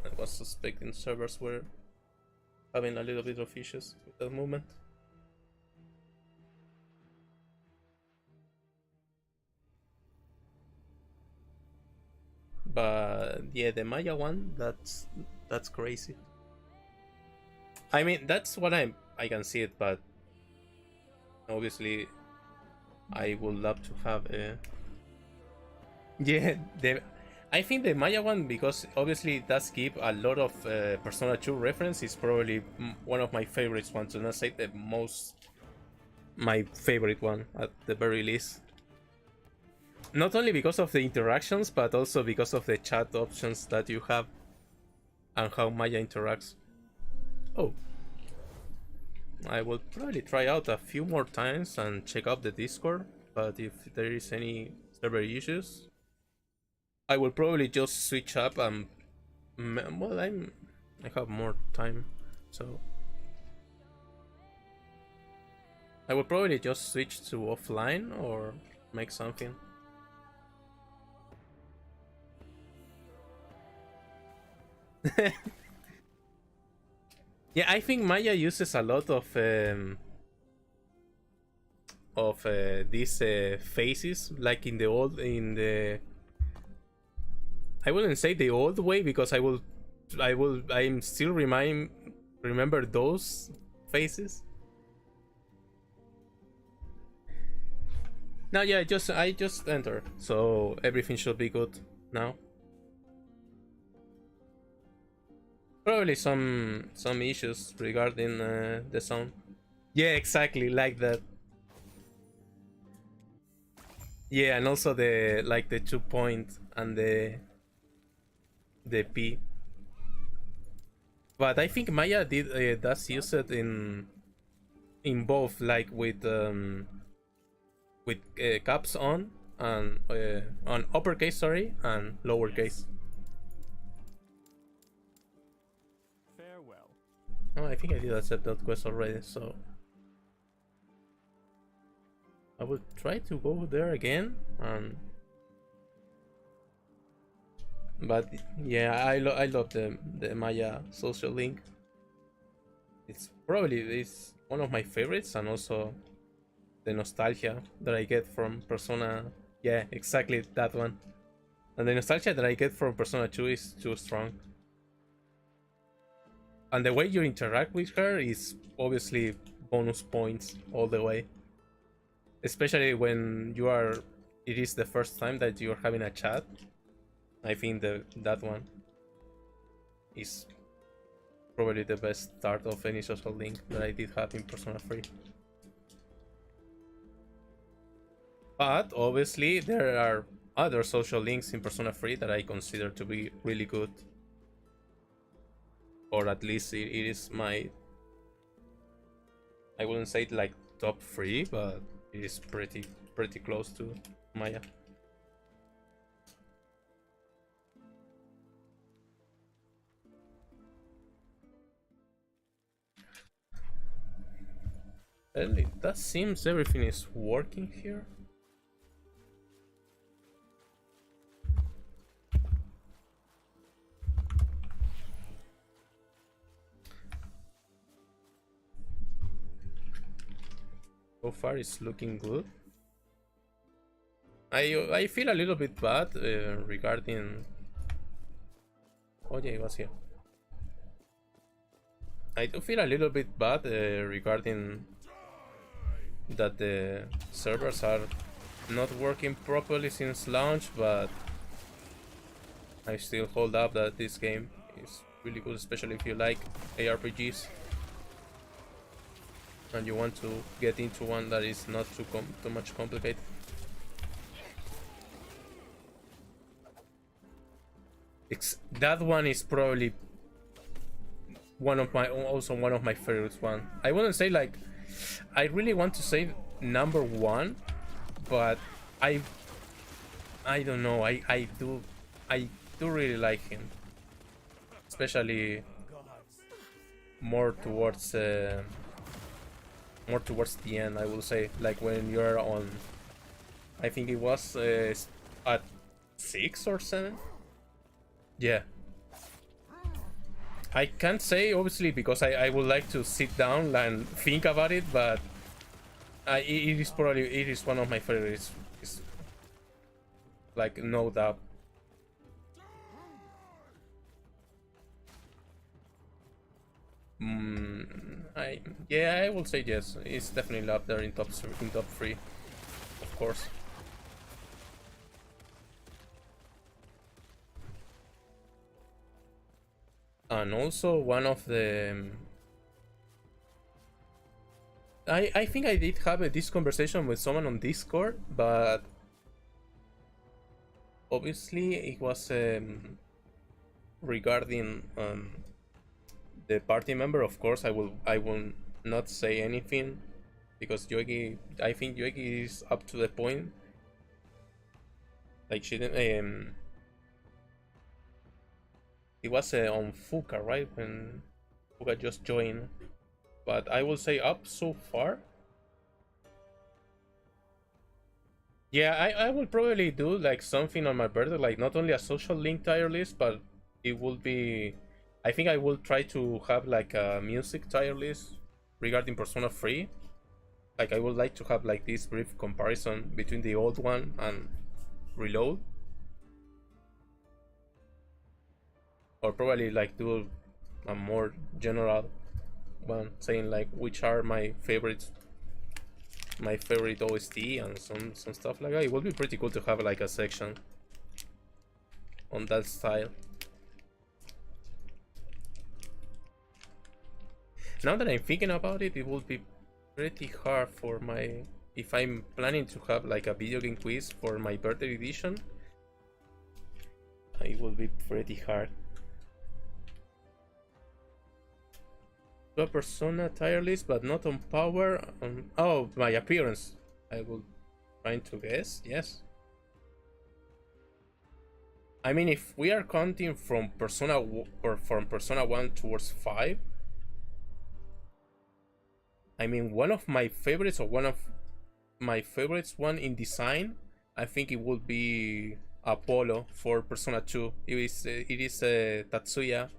I was suspecting servers were having a little bit of issues with that movement. But yeah, the Maya one, that's crazy. I mean, that's what I can see it, but obviously, I would love to have a. Yeah, I think the Maya one, because obviously it does give a lot of Persona 2 reference, is probably one of my favorites ones, to not say the most, my favorite one at the very least. Not only because of the interactions, but also because of the chat options that you have and how Maya interacts. Oh, I will probably try out a few more times and check out the Discord, but if there is any server issues, I will probably just switch up and well, I have more time, so I will probably just switch to offline or make something. Yeah, I think Maya uses a lot of these phases, like in the I wouldn't say the old way, because I'm still remember those phases. No, yeah, I just enter, so everything should be good now. Probably some issues regarding the sound. Yeah, exactly like that. Yeah, and also the like the 2 point and the P. But I think Maya does use it in both, like with caps on and on uppercase, sorry, and lowercase. Farewell. Oh, I think I did accept that quest already, so I will try to go there again. But yeah, I love the Maya social link. It's one of my favorites, and also the nostalgia that I get from Persona. Yeah, exactly that one. And the nostalgia that I get from Persona 2 is too strong. And the way you interact with her is obviously bonus points all the way. Especially when it is the first time that you're having a chat. I think that one is probably the best start of any social link that I did have in Persona 3. But obviously there are other social links in Persona 3 that I consider to be really good. Or at least it is my, I wouldn't say it like top 3, but it is pretty close to Maya. Well, that seems everything is working here. So far it's looking good. I feel a little bit bad regarding. Oh yeah, it was here. I do feel a little bit bad regarding that the servers are not working properly since launch, but I still hold up that this game is really good, especially if you like ARPGs. and you want to get into one that is not too much complicated. That one is probably one of my favorites one. I wouldn't say like I really want to say number one, but I don't know. I do really like him, especially more towards the end. I will say, like when you're on, I think it was at 6 or 7. Yeah. I can't say obviously because I would like to sit down and think about it, but it is one of my favorites. It's like no doubt. I will say yes. It's definitely up there in top 3, of course. And also one of the I think I did have this conversation with someone on Discord, but obviously it was regarding the party member. Of course, I will not say anything because I think Yogi is up to the point. Like she didn't. It was on Fuka, right? When Fuka just joined. But I will say up so far. Yeah, I will probably do like something on my birthday, like not only a social link tier list, but it will be. I think I will try to have like a music tier list regarding Persona 3. Like I would like to have like this brief comparison between the old one and Reload. Or probably like do a more general one saying like which are my favorite OST and some stuff like that. It would be pretty cool to have like a section on that style. Now that I'm thinking about it, it would be pretty hard for my, if I'm planning to have like a video game quiz for my birthday edition, it will be pretty hard. A Persona tier list, but not on power. Oh, my appearance. I will trying to guess. Yes. I mean, if we are counting from Persona 1 towards 5, I mean, one of my favorites, or one of my favorites, one in design, I think it would be Apollo for Persona 2. It is a Tatsuya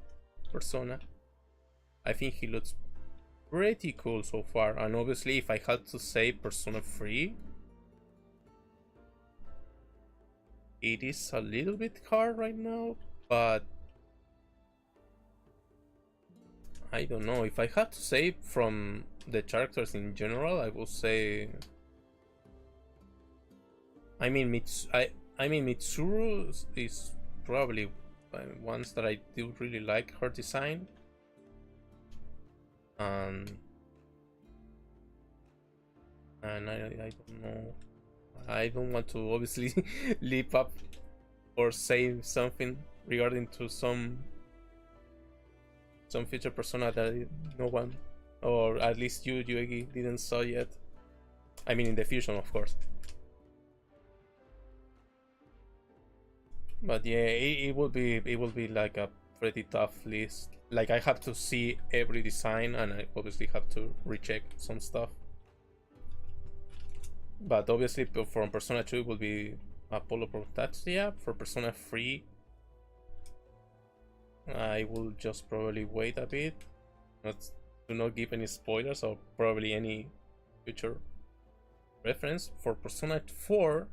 Persona. I think he looks pretty cool so far. And obviously, if I had to say Persona 3, it is a little bit hard right now, but I don't know. If I had to say from the characters in general, I would say, I mean Mitsuru is probably ones that I do really like her design. And I don't know. I don't want to obviously leap up or say something regarding to some future Persona that no one, or at least you, Yuegi, didn't saw yet. I mean, in the fusion, of course. But yeah, it will be like a pretty tough list. Like I have to see every design, and I obviously have to recheck some stuff. But obviously, from Persona 2 it will be Apollo Protatsia. For Persona 3, I will just probably wait a bit, to not give any spoilers or probably any future reference. For Persona 4,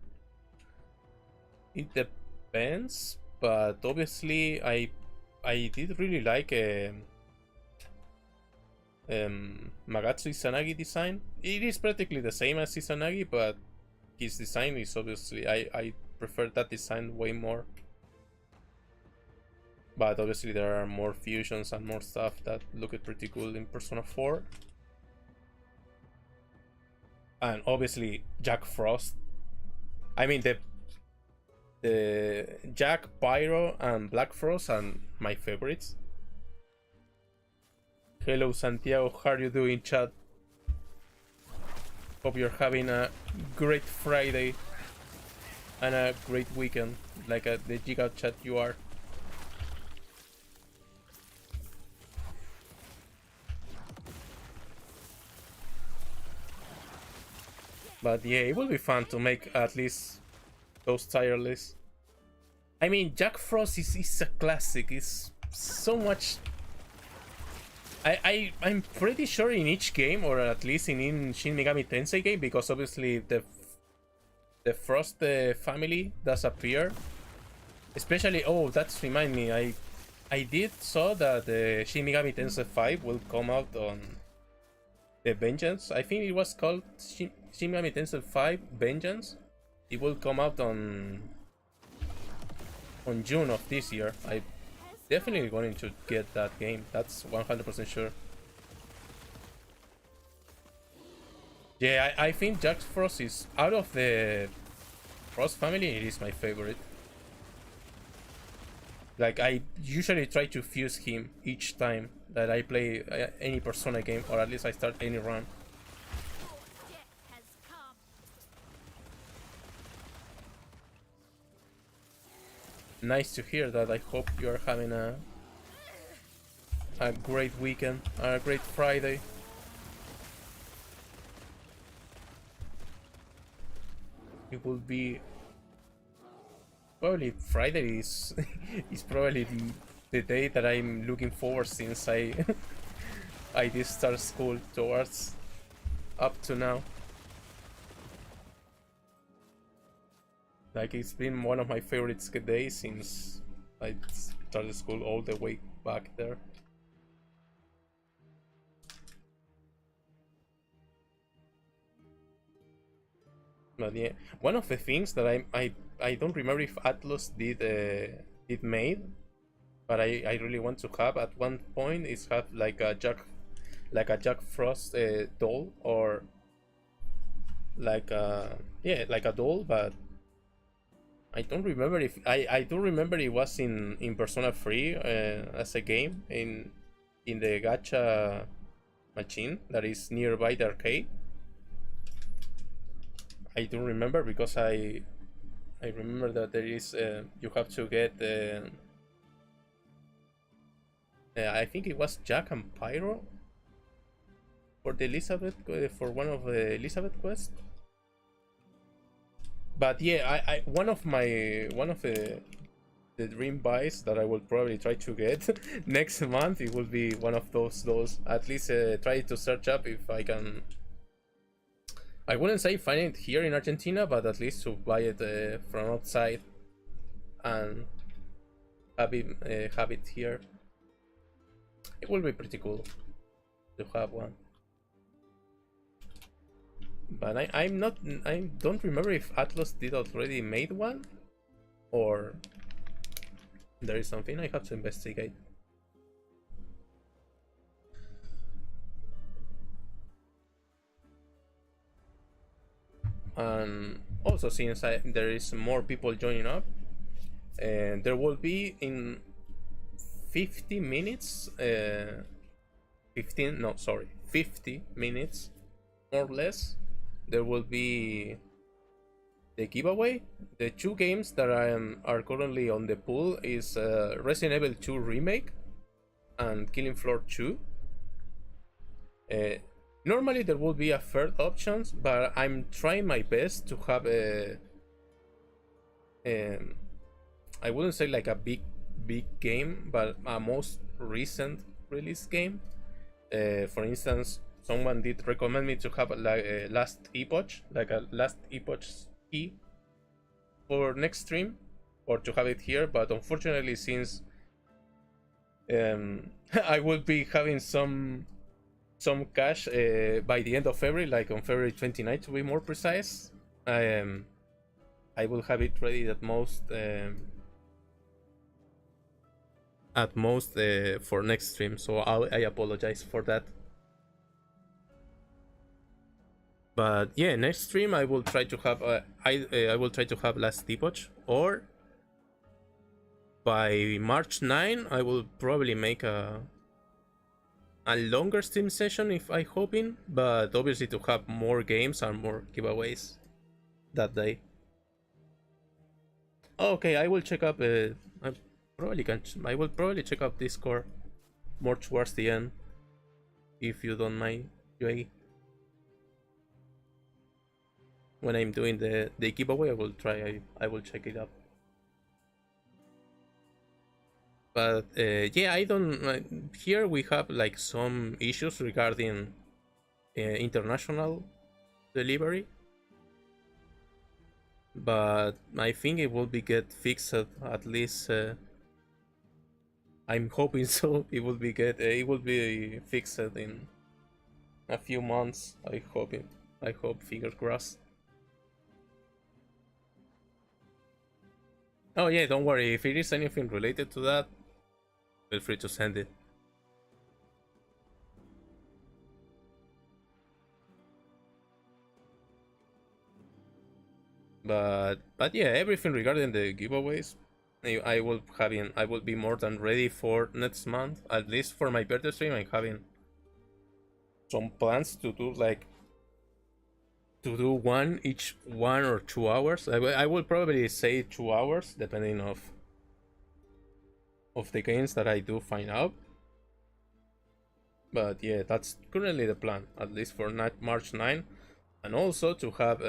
it depends, but obviously I did really like Magatsu Izanagi design. It is practically the same as Izanagi, but his design is obviously, I prefer that design way more. But obviously there are more fusions and more stuff that look pretty cool in Persona 4. and obviously Jack Frost. I mean the Jack, Pyro, and Black Frost are my favorites. Hello Santiago, how are you doing, chat? Hope you're having a great Friday and a great weekend, like the Giga chat you are. But yeah, it will be fun to make at least those tier lists. I mean, Jack Frost is a classic. It's so much. I'm pretty sure in each game, or at least in Shin Megami Tensei game, because obviously the Frost family does appear. Especially, oh, that's remind me. I did saw that the Shin Megami Tensei 5 will come out on the Vengeance. I think it was called Shin Megami Tensei 5 Vengeance. It will come out on June of this year. I definitely going to get that game. That's 100% sure. Yeah, I think Jack Frost is out of the Frost family. It is my favorite. Like, I usually try to fuse him each time that I play any Persona game, or at least I start any run. Nice to hear that. I hope you are having a great weekend, a great Friday. It will be probably Friday is is probably the day that I'm looking forward since I I did start school towards up to now. Like, it's been one of my favorite days since I started school all the way back there. But yeah, one of the things that I don't remember if Atlas did made, but I really want to have at one point is have like a Jack Frost doll, or like a doll, but I don't remember if I do remember it was in Persona 3 as a game in the gacha machine that is nearby the arcade. I do remember because I remember that there is you have to get I think it was Jack and Pyro for the Elizabeth for one of the Elizabeth quests. But yeah, I one of the dream buys that I will probably try to get next month, it will be one of those. At least try to search up if I can. I wouldn't say find it here in Argentina, but at least to buy it from outside and have it here. It will be pretty cool to have one. But I don't remember if Atlas did already made one, or there is something I have to investigate. And also, since there is more people joining up, and there will be in 50 minutes 50 minutes more or less, there will be the giveaway. The two games that are currently on the pool is Resident Evil 2 Remake and Killing Floor 2. Normally there will be a third options, but I'm trying my best to have a I wouldn't say like a big game, but a most recent release game. For instance, someone did recommend me to have like a Last Epoch, like a Last Epoch key for next stream, or to have it here. But unfortunately, since I will be having some cash by the end of February, like on February 29th to be more precise, I will have it ready at most for next stream. So I apologize for that. But yeah, next stream I will try to have I will try to have Last Epoch, or by March 9 I will probably make a longer stream session if I hoping, but obviously to have more games and more giveaways that day. Okay, I will check up. I probably can. I will probably check up Discord more towards the end, if you don't mind, Joey. When I'm doing the giveaway, I will try. I will check it up. But yeah, I don't. Here we have like some issues regarding international delivery, but I think it will be get fixed at least. I'm hoping so. It will be get. It will be fixed in a few months. I hope it. I hope. Fingers crossed. Oh yeah, don't worry. If it is anything related to that, feel free to send it. But yeah, everything regarding the giveaways, I will be more than ready for next month. At least for my birthday stream, I'm having some plans to do one each 1 or 2 hours. I will probably say 2 hours depending of the games that I do find out. But yeah, that's currently the plan, at least for March 9, and also to have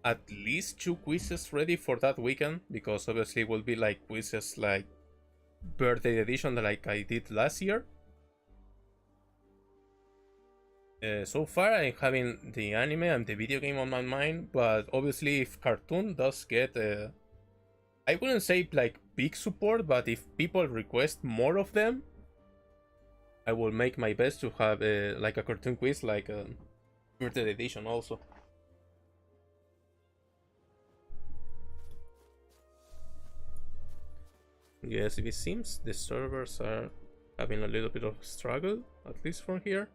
at least 2 quizzes ready for that weekend, because obviously it will be like quizzes like birthday edition like I did last year. So far I'm having the anime and the video game on my mind, but obviously if cartoon does get I wouldn't say like big support, but if people request more of them, I will make my best to have like a cartoon quiz like birthday edition also. Yes, it seems the servers are having a little bit of struggle, at least from here.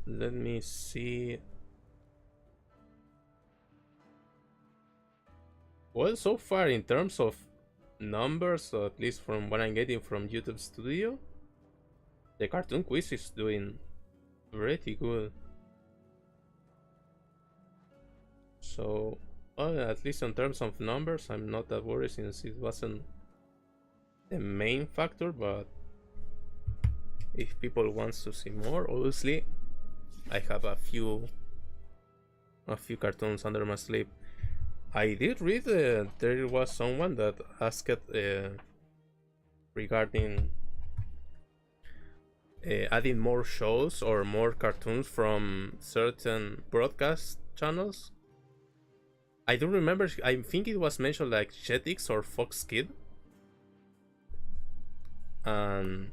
Let me see. Well, so far in terms of numbers, or at least from what I'm getting from YouTube Studio, the cartoon quiz is doing pretty good. So, at least in terms of numbers, I'm not that worried since it wasn't the main factor. But if people wants to see more, obviously, I have a few cartoons under my sleeve. I did read there was someone that asked regarding adding more shows or more cartoons from certain broadcast channels. I don't remember. I think it was mentioned like Jetix or Fox Kid. And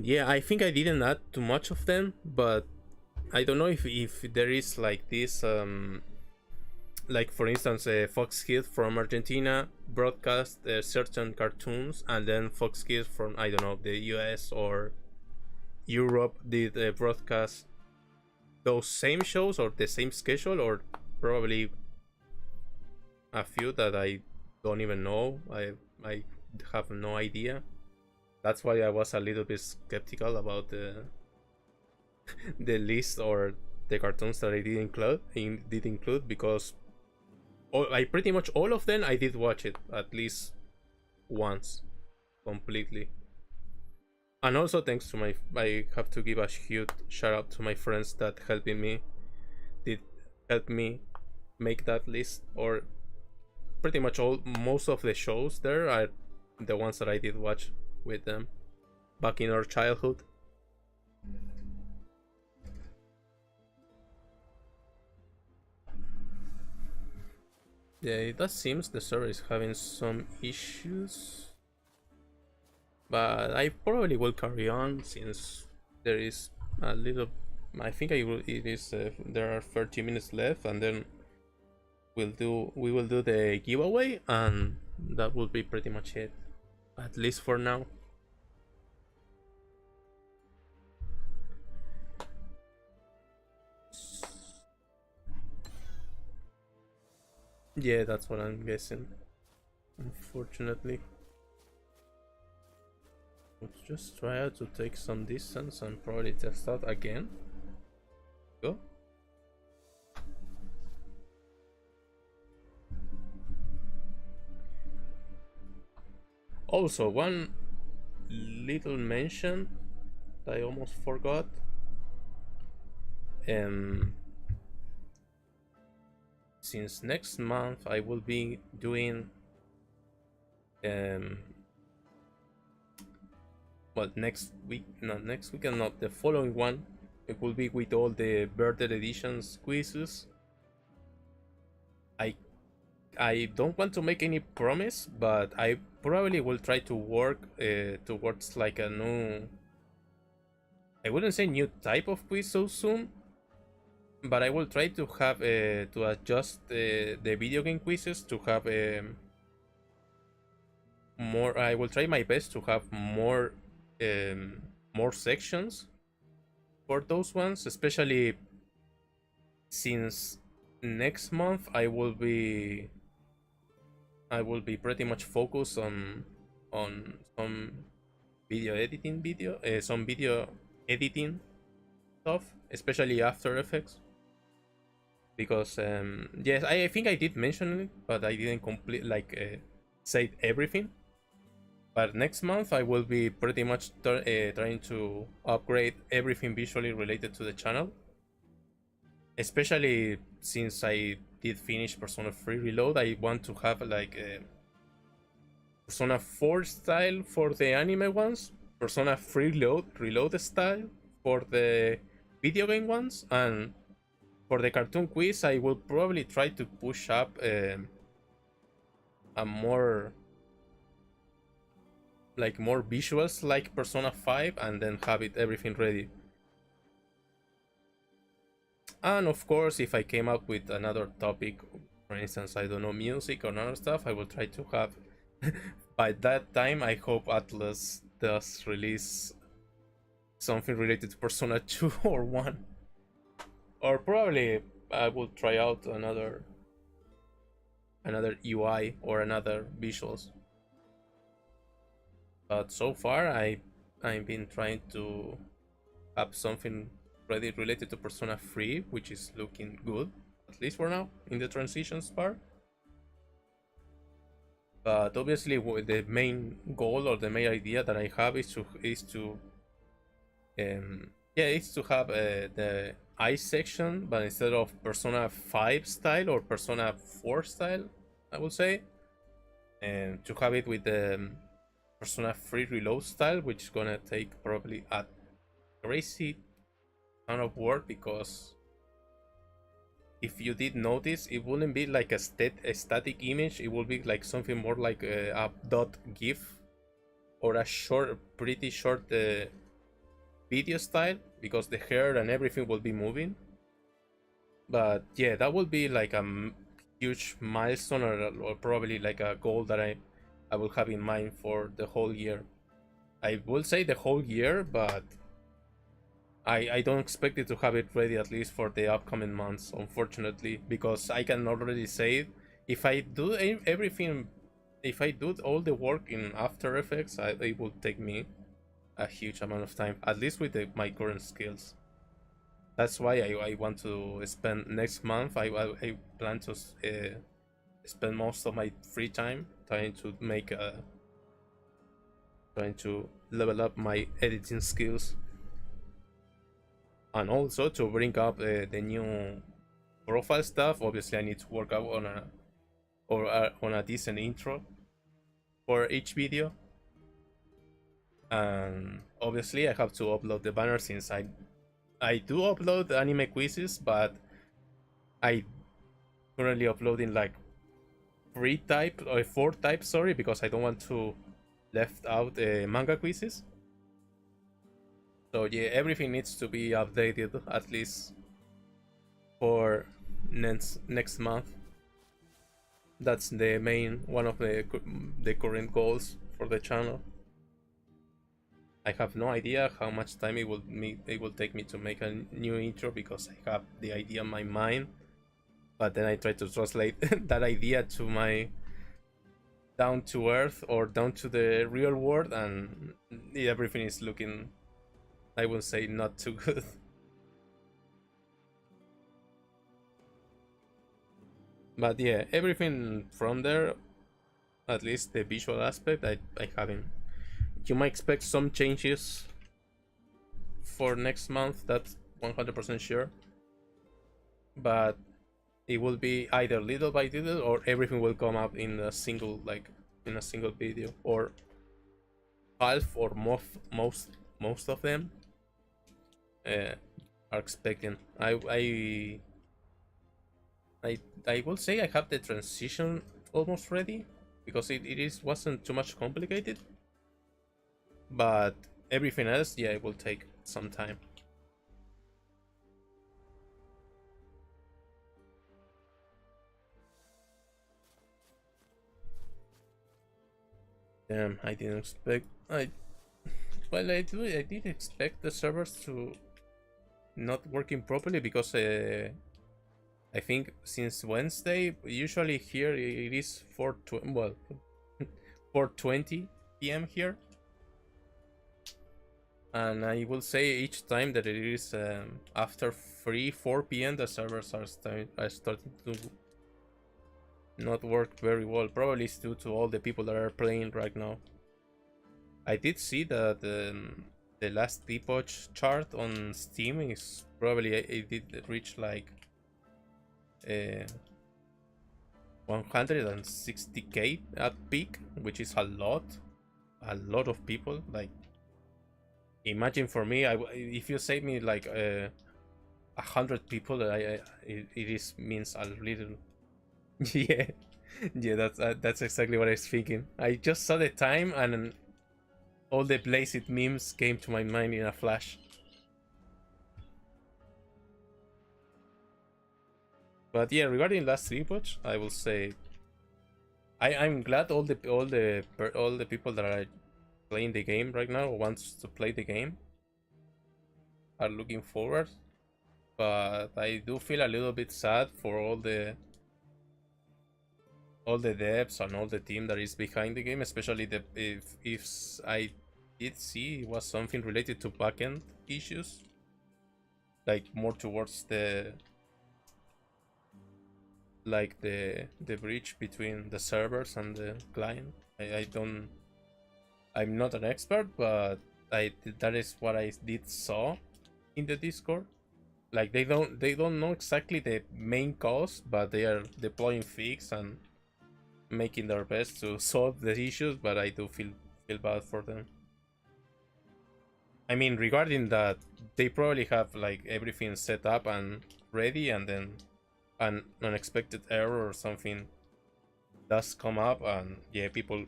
yeah, I think I didn't add too much of them, but I don't know if there is like this like for instance Fox Kids from Argentina broadcast certain cartoons, and then Fox Kids from, I don't know, the US or Europe did broadcast those same shows or the same schedule, or probably a few that I don't even know. I have no idea. That's why I was a little bit skeptical about the list or the cartoons that I did include, because I pretty much all of them I did watch it at least once completely. And also thanks to I have to give a huge shout out to my friends that did help me make that list. Or pretty much most of the shows there are the ones that I did watch with them back in our childhood. Yeah, it does seems the server is having some issues, but I probably will carry on since there is a little. I think I will. It is. There are 30 minutes left, and then we will do the giveaway, and that will be pretty much it, at least for now. Yeah, that's what I'm guessing. Unfortunately. Let's just try to take some distance and probably test out again. Go. Also, one little mention that I almost forgot. Since next month I will be doing well, next week, not next weekend, not the following one. It will be with all the birthday editions quizzes. I don't want to make any promise, but I probably will try to work towards like a new, I wouldn't say new type of quiz so soon, but I will try to have to adjust the video game quizzes to have more. I will try my best to have more sections for those ones, especially since next month I will be pretty much focused on some video editing stuff, especially After Effects, because yes, I think I did mention it, but I didn't complete say everything. But next month I will be pretty much trying to upgrade everything visually related to the channel, especially since I did finish Persona 3 Reload. I want to have like a Persona 4 style for the anime ones, Persona 3 Reload style for the video game ones, and for the cartoon quiz I will probably try to push up a more visuals like Persona 5, and then have it everything ready. And of course, if I came up with another topic, for instance, I don't know, music or other stuff, I will try to have by that time. I hope Atlas does release something related to Persona 2 or 1, or probably I will try out another UI or another visuals. But so far I've been trying to have something ready related to Persona 3, which is looking good, at least for now, in the transitions part. But obviously the main goal or the main idea that I have is to have the ice section, but instead of Persona 5 style or Persona 4 style, I would say, and to have it with the Persona 3 Reload style, which is gonna take probably a crazy ton of work, because if you did notice, it wouldn't be like a static image. It will be like something more like a dot gif or a pretty short video style, because the hair and everything will be moving. But yeah, that will be like a huge milestone, or probably like a goal that I will have in mind for the whole year. I will say the whole year, but I don't expect it to have it ready at least for the upcoming months, unfortunately, because I can already say, if I do everything, if I do all the work in After Effects, it will take me a huge amount of time, at least with my current skills. That's why I want to spend next month. I plan to spend most of my free time trying to level up my editing skills, and also to bring up the new profile stuff. Obviously I need to work out on a decent intro for each video, and obviously I have to upload the banner, since I do upload anime quizzes, but I currently uploading like 4 types, sorry, because I don't want to left out manga quizzes. So yeah, everything needs to be updated at least for next month. That's the main one of the current goals for the channel. I have no idea how much time it will take me to make a new intro because I have the idea in my mind, but then I try to translate that idea to my down to earth or down to the real world, and everything is looking, I would say, not too good. But yeah, everything from there, at least the visual aspect, I haven't. You might expect some changes for next month, that's 100% sure. But it will be either little by little or everything will come up in a single, like in a single video, or half or most of them uh, are expecting. I will say I have the transition almost ready because it wasn't too much complicated, but everything else, yeah, it will take some time. Damn, I didn't expect. I did expect the servers to not working properly because I think since Wednesday, usually here it is 4:20 p.m. here, and I will say each time that it is after 4 p.m. the servers are starting to not work very well. Probably it's due to all the people that are playing right now. I did see that the Last Epoch chart on Steam is probably it did reach like 160k at peak, which is a lot of people. Like, imagine for me, if you say me like 100 people, it is means a little. Yeah, yeah, that's exactly what I was thinking. I just saw the time and all the Blazed memes came to my mind in a flash. But yeah, regarding Last Epoch, I will say I'm glad all the people that are playing the game right now or wants to play the game are looking forward. But I do feel a little bit sad for all the devs and all the team that is behind the game, especially if I did see it was something related to backend issues, like more towards the bridge between the servers and the client. I'm not an expert, but that is what I did saw in the Discord. Like they don't know exactly the main cause, but they are deploying fix and making their best to solve the issues. But I do feel bad for them. I mean, regarding that, they probably have like everything set up and ready, and then an unexpected error or something does come up, and yeah, people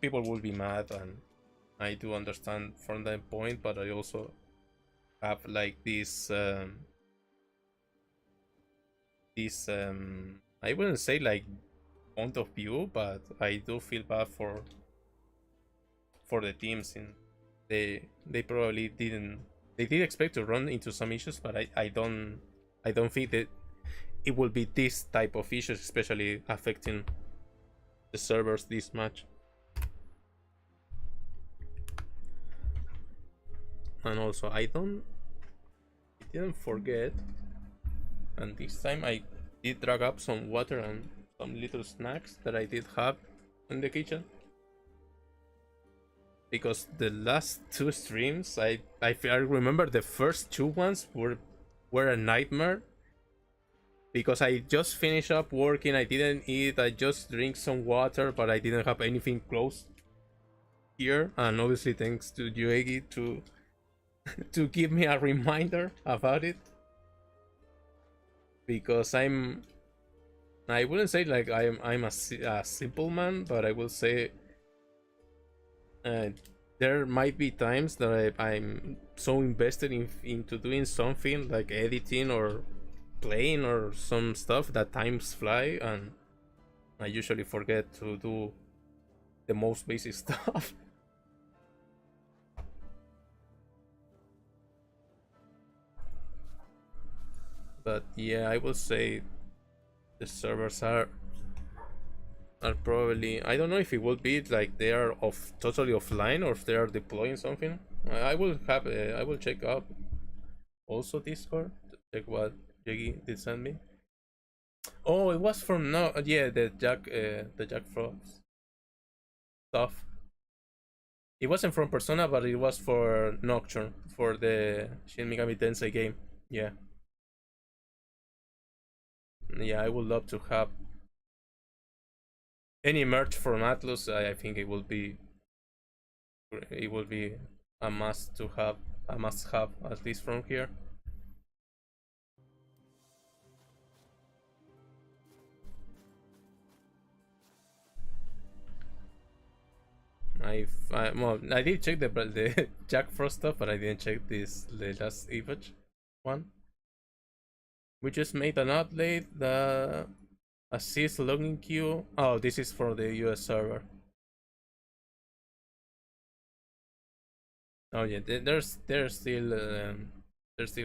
will be mad, and I do understand from that point. But I also have like this I wouldn't say like point of view, but I do feel bad for the teams. In they probably didn't, they did expect to run into some issues, but I don't think that it will be this type of issues, especially affecting the servers this much. And also I didn't forget, and this time I did drag up some water and some little snacks that I did have in the kitchen, because the last two streams I remember the first two ones were a nightmare, because I just finished up working, I didn't eat, I just drink some water, but I didn't have anything close here, and obviously thanks to Yuegi to to give me a reminder about it, because I wouldn't say like I'm a simple man, but I will say uh, there might be times that I'm so invested into doing something like editing or playing or some stuff that times fly, and I usually forget to do the most basic stuff. But yeah, I will say the servers are probably, I don't know if it will be like they are off totally offline or if they are deploying something. I will have I will check out also Discord to check what Jiggy did send me. Oh, it was from no, yeah, the Jack Frost stuff. It wasn't from Persona, but it was for Nocturne for the Shin Megami Tensei game. Yeah, yeah, I would love to have any merch from Atlus. I think it will be a must to have, a must have, at least from here. I did check the Jack Frost stuff, but I didn't check the Last Epoch one. We just made an update. The assist login queue. Oh, this is for the US server. Oh yeah, they're still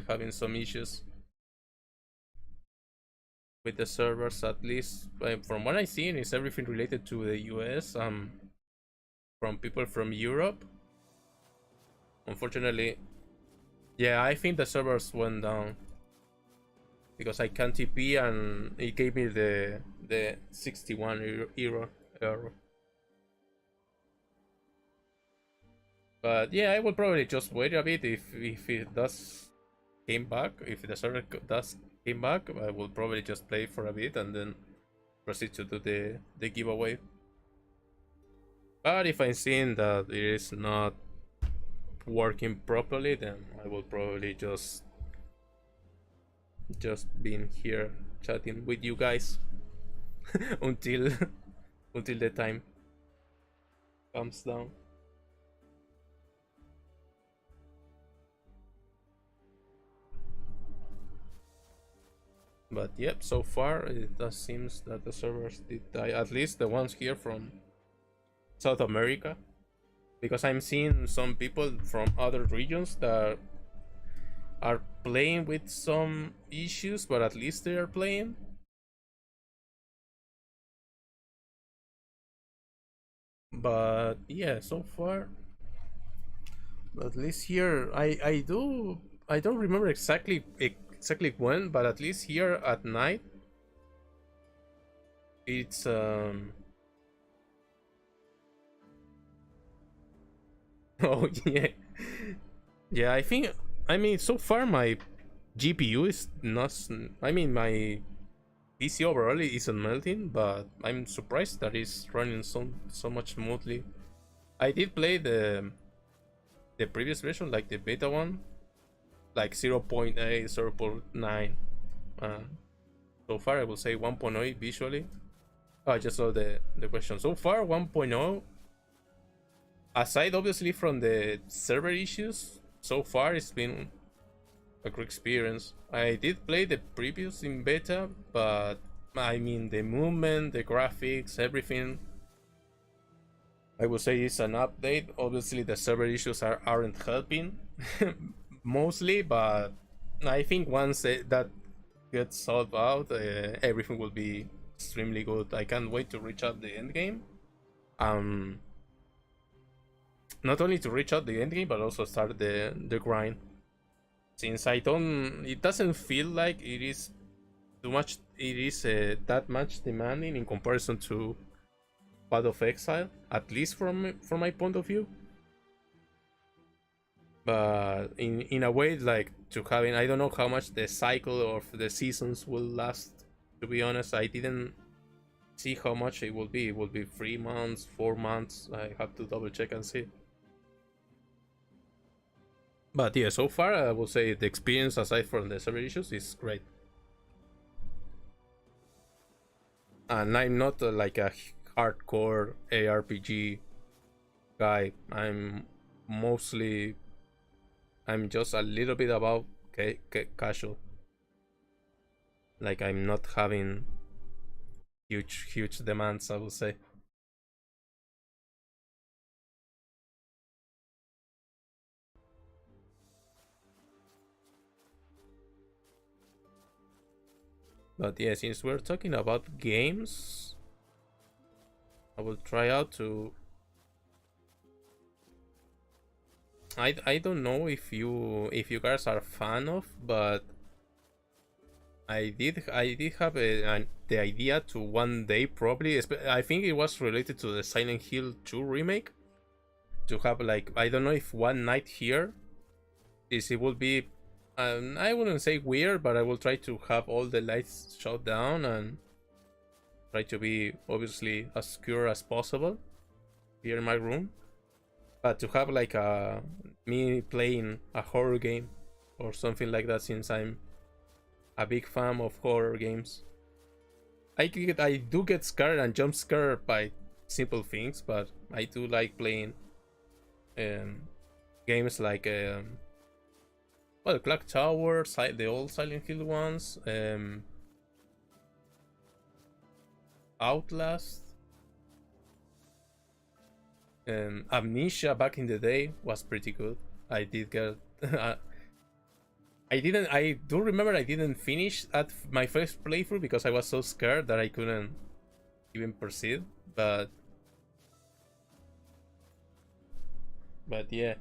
having some issues with the servers. At least from what I seen, is everything related to the US. From people from Europe. Unfortunately, yeah, I think the servers went down because I can't TP and it gave me the 61 error. But yeah, I will probably just wait a bit if it does came back. If the server does came back, I will probably just play for a bit and then proceed to do the giveaway. But if I'm seeing that it is not working properly, then I will probably just being here chatting with you guys until until the time comes down. But yep, so far it does seems that the servers did die, at least the ones here from South America, because I'm seeing some people from other regions that are playing with some issues, but at least they are playing. But yeah, so far, at least here, I don't remember exactly when, but at least here at night, it's oh yeah, yeah. I mean so far my GPU is not. I mean my PC overall isn't melting, but I'm surprised that it's running so much smoothly. I did play the previous version, like the beta one, like 0.8, 0.9. So far, I will say 1.0 visually. Oh, I just saw the question. So far, 1.0. Aside, obviously, from the server issues, so far it's been a great experience. I did play the previous in beta, but I mean the movement, the graphics, everything, I would say it's an update. Obviously, the server issues aren't helping mostly, but I think once that gets solved out, everything will be extremely good. I can't wait to reach out the end game. Um, Not only to reach out the end game, but also start the grind. Since it doesn't feel like it is too much. It is that much demanding in comparison to Path of Exile, at least from my point of view. But in a way, like to having, I don't know how much the cycle of the seasons will last. To be honest, I didn't see how much it will be. It will be 3 months, 4 months. I have to double check and see. But yeah, so far I will say the experience aside from the server issues is great. And I'm not like a hardcore ARPG guy. Mostly I'm just a little bit above casual. Like I'm not having huge demands, I would say. But yeah, since we're talking about games, I will try out to. I don't know if you guys are a fan of, but I did have the idea to one day probably. I think it was related to the Silent Hill 2 remake. To have like, I don't know if one night here is it will be. I wouldn't say weird, but I will try to have all the lights shut down and try to be obviously as secure as possible here in my room. But to have like me playing a horror game or something like that, since I'm a big fan of horror games. I do get scared and jump scared by simple things, but I do like playing games like well, Clock Tower, the old Silent Hill ones, Outlast, Amnesia back in the day was pretty good. I did get I do remember I didn't finish at my first playthrough because I was so scared that I couldn't even proceed, but yeah,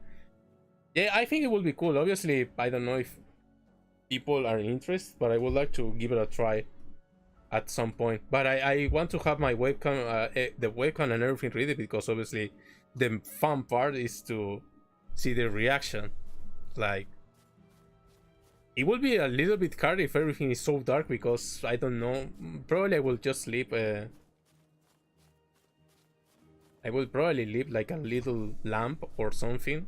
I think it will be cool. Obviously, I don't know if people are interested, but I would like to give it a try at some point. But I want to have my webcam, the webcam and everything ready, because obviously the fun part is to see the reaction. Like, it will be a little bit hard if everything is so dark, because I don't know. Probably I will just sleep. I will probably leave like a little lamp or something.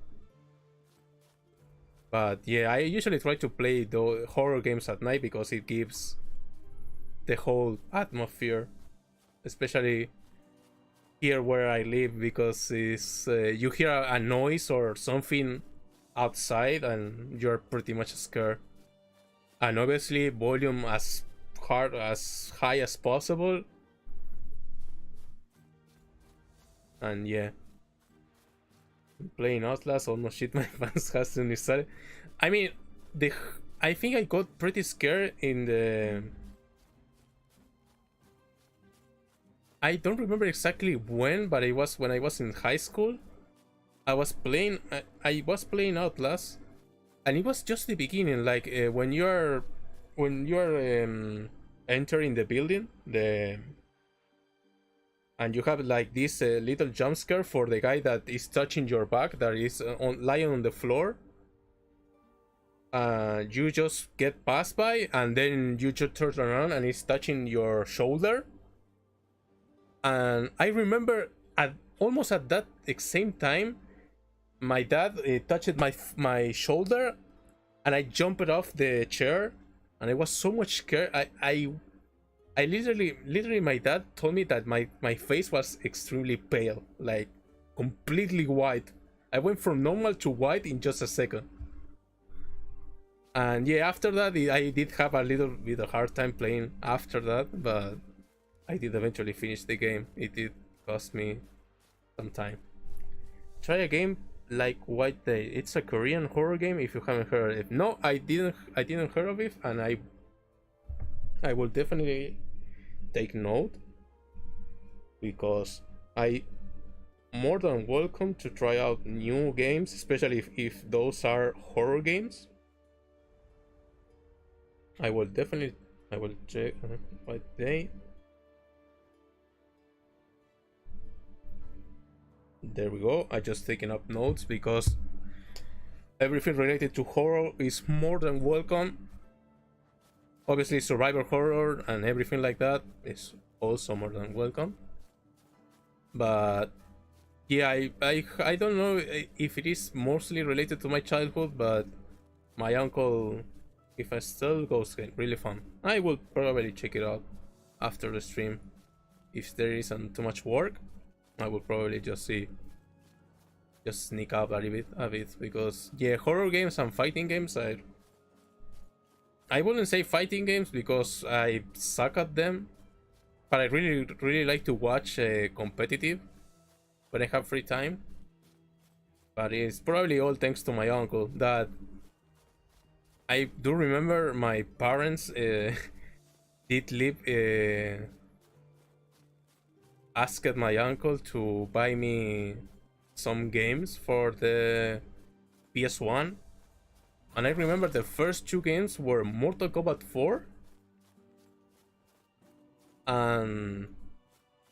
But yeah, I usually try to play the horror games at night because it gives the whole atmosphere, especially here where I live, because it's you hear a noise or something outside and you're pretty much scared. And obviously volume as high as possible. And yeah, playing Outlast, almost shit my pants has to start. I mean, I think I got pretty scared in the. I don't remember exactly when, but it was when I was in high school. I was playing. I was playing Outlast, and it was just the beginning. Like when you're entering the building, and you have like this little jump scare for the guy that is touching your back, that is lying on the floor. You just get passed by, and then you just turn around and it's touching your shoulder. And I remember almost at that same time, my dad touched my shoulder, and I jumped off the chair, and I was so much scared. I literally, my dad told me that my face was extremely pale, like completely white. I went from normal to white in just a second. And yeah, after that, I did have a little bit of hard time playing after that, but I did eventually finish the game. It did cost me some time. Try a game like White Day. It's a Korean horror game. If you haven't heard of it, no, I didn't heard of it, and I will definitely take note, because I more than welcome to try out new games, especially if those are horror games. I will check White Day. There we go. I just taken up notes, because everything related to horror is more than welcome. Obviously, survival horror and everything like that is also more than welcome. But yeah, I don't know if it is mostly related to my childhood, but my uncle, if I still goes really fun. I will probably check it out after the stream. If there isn't too much work, I will probably just see just sneak up a bit because yeah, horror games and fighting games. I wouldn't say fighting games because I suck at them, but I really like to watch competitive when I have free time. But it's probably all thanks to my uncle that I do remember my parents did live asked my uncle to buy me some games for the PS1, and I remember the first two games were Mortal Kombat 4 and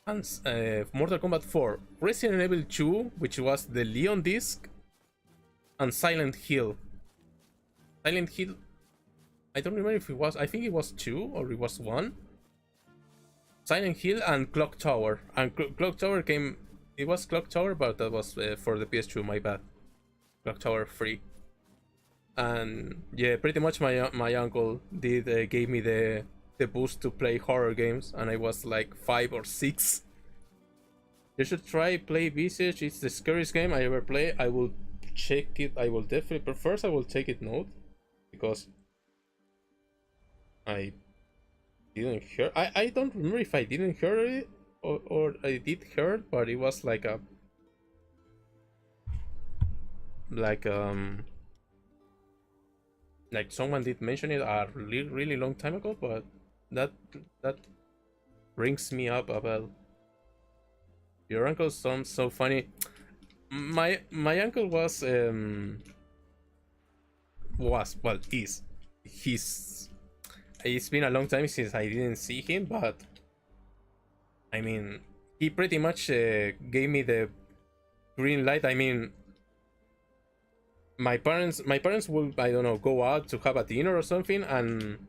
Mortal Kombat 4, Resident Evil 2, which was the Leon disc, and Silent Hill. Silent Hill, I don't remember if it was, I think it was 2 or it was 1. Silent Hill and Clock Tower. And Clock Tower came, it was Clock Tower, but that was for the PS2, my bad. Clock Tower 3. And yeah, pretty much my uncle did gave me the boost to play horror games, and I was like 5 or 6. You should try play Visage. It's the scariest game I ever played. I will check it. I will definitely, but first I will take it note because I didn't hear. I don't remember if I didn't hear it or I did hear it, but it was like a like someone did mention it a really long time ago, but that rings me up about your uncle sounds so funny. My uncle was well is he's it's been a long time since I didn't see him, but I mean he pretty much gave me the green light. I mean my parents would, I don't know, go out to have a dinner or something, and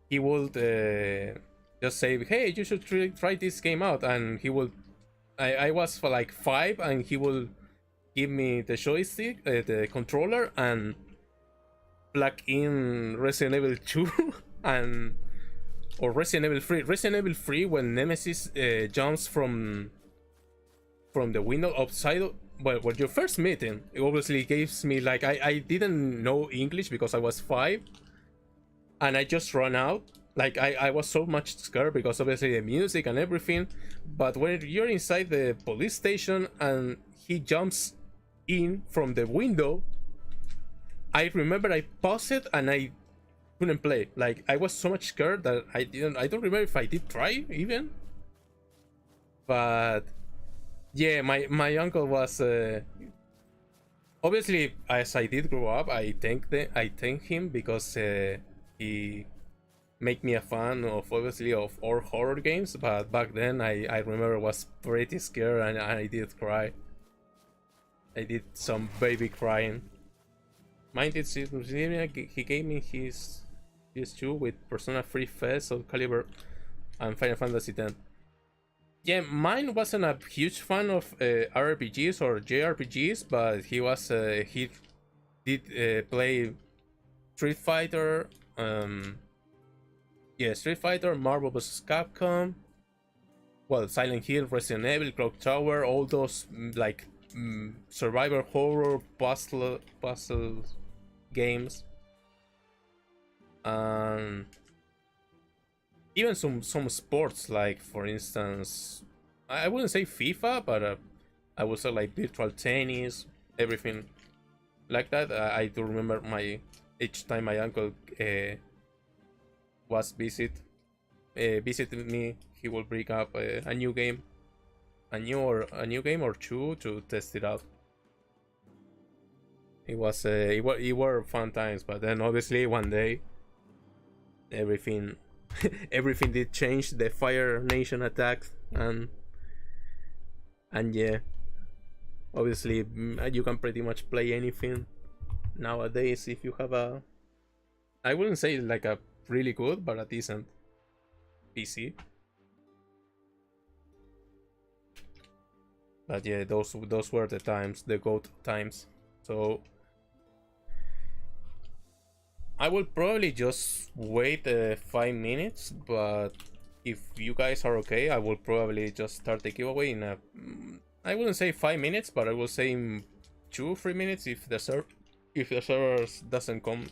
he would just say, hey, you should try this game out, and he would I was for like 5, and he will give me the joystick, the controller, and plug in Resident Evil 2 and or Resident Evil 3. Resident Evil 3 when Nemesis jumps from the window outside. Well, when you first meet him, it obviously gives me like I didn't know English because I was 5, and I just run out. Like I was so much scared because obviously the music and everything. But when you're inside the police station and he jumps in from the window, I remember I paused it and I couldn't play. Like I was so much scared that I don't remember if I did try even. But yeah, my uncle was obviously, as I did grow up, I thank him because he make me a fan of obviously of all horror games. But back then I remember I was pretty scared, and I did cry. I did some baby crying. Mine did. He gave me his PS2 with Persona 3 Fest, Soul Calibur, and Final Fantasy X. Yeah, mine wasn't a huge fan of RPGs or JRPGs, but he did play Street Fighter, Street Fighter, Marvel vs. Capcom, well, Silent Hill, Resident Evil, Clock Tower, all those survivor horror puzzle games, even some sports, like for instance, I wouldn't say FIFA, but I would say like virtual tennis, everything like that. I do remember each time my uncle was visited me, he will bring up a new game, a new game or two to test it out. It were fun times, but then obviously one day everything everything did change. The Fire Nation attacked, and yeah, obviously you can pretty much play anything nowadays if you have I wouldn't say like a really good, but a decent PC. But yeah, those were the times, the GOAT times. So I will probably just wait 5 minutes, but if you guys are okay, I will probably just start the giveaway in I wouldn't say 5 minutes, but I will say in 2 3 minutes if the servers doesn't come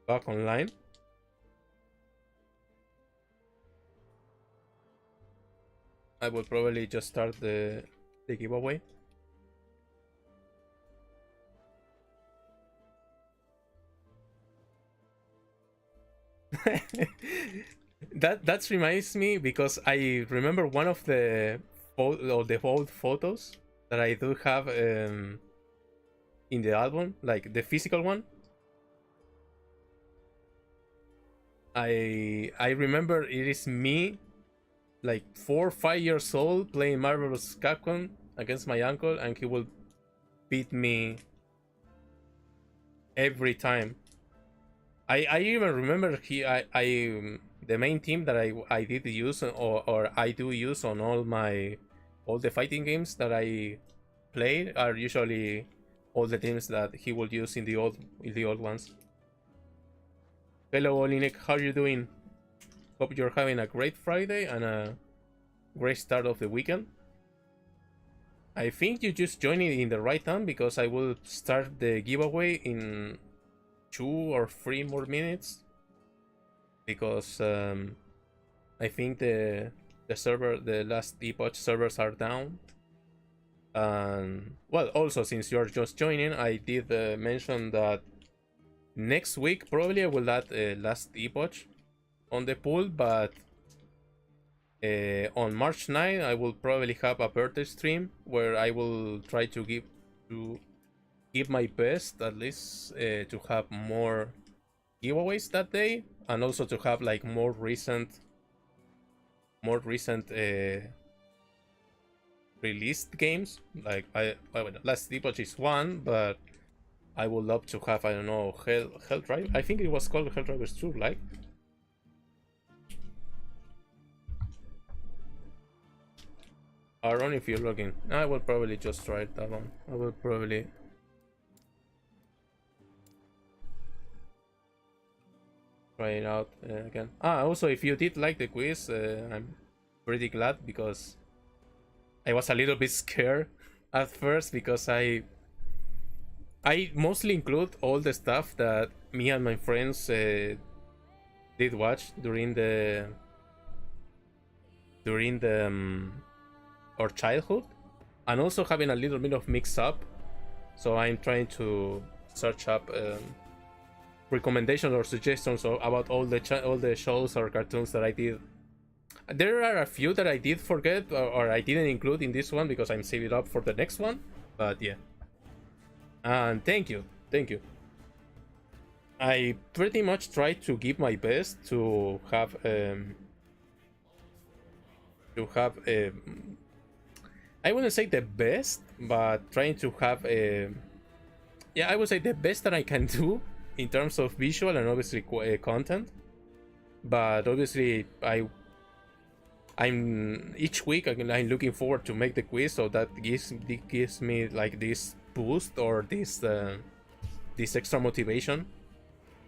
back online. I will probably just start the giveaway. That reminds me because I remember one of the old photos that I do have in the album, like the physical one. I remember it is me, like 4 or 5 years old, playing Marvel's Capcom against my uncle, and he will beat me every time. I even remember the main team that I did use or I do use on all the fighting games that I play are usually all the teams that he will use in the old ones. Hello Olinek, how are you doing? Hope you're having a great Friday and a great start of the weekend. I think you just joined in the right time because I will start the giveaway in 2 or 3 more minutes because I think the Last Epoch servers are down. And well, also since you're just joining, I did mention that next week probably I will add Last Epoch on the pool, but on March 9 I will probably have a birthday stream where I will try to give my best at least to have more giveaways that day, and also to have like more recent released games. Like Last Epoch is one, but I would love to have, I don't know, Hell Drive. I think it was called Hell Drivers 2, like. Aaron, if you're looking, I will probably just try that one. I will probably. Try it out again. Also, if you did like the quiz, I'm pretty glad because I was a little bit scared at first because I mostly include all the stuff that me and my friends did watch during our childhood, and also having a little bit of mix up. So I'm trying to search up recommendations or suggestions about all the shows or cartoons that I did. There are a few that I did forget or I didn't include in this one because I'm saving it up for the next one. But yeah. And thank you. I pretty much try to give my best to have I wouldn't say the best, but trying to have yeah, I would say the best that I can do in terms of visual and obviously content. But obviously I'm each week I'm looking forward to make the quiz, so that gives me like this boost or this extra motivation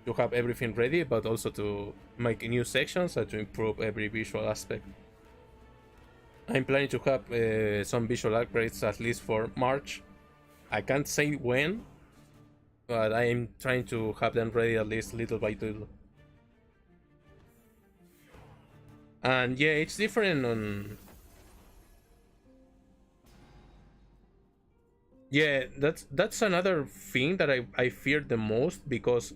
to have everything ready, but also to make new sections and to improve every visual aspect. I'm planning to have some visual upgrades at least for March. I can't say when, but I am trying to have them ready at least little by little. And yeah, it's different on. Yeah, that's another thing that I fear the most, because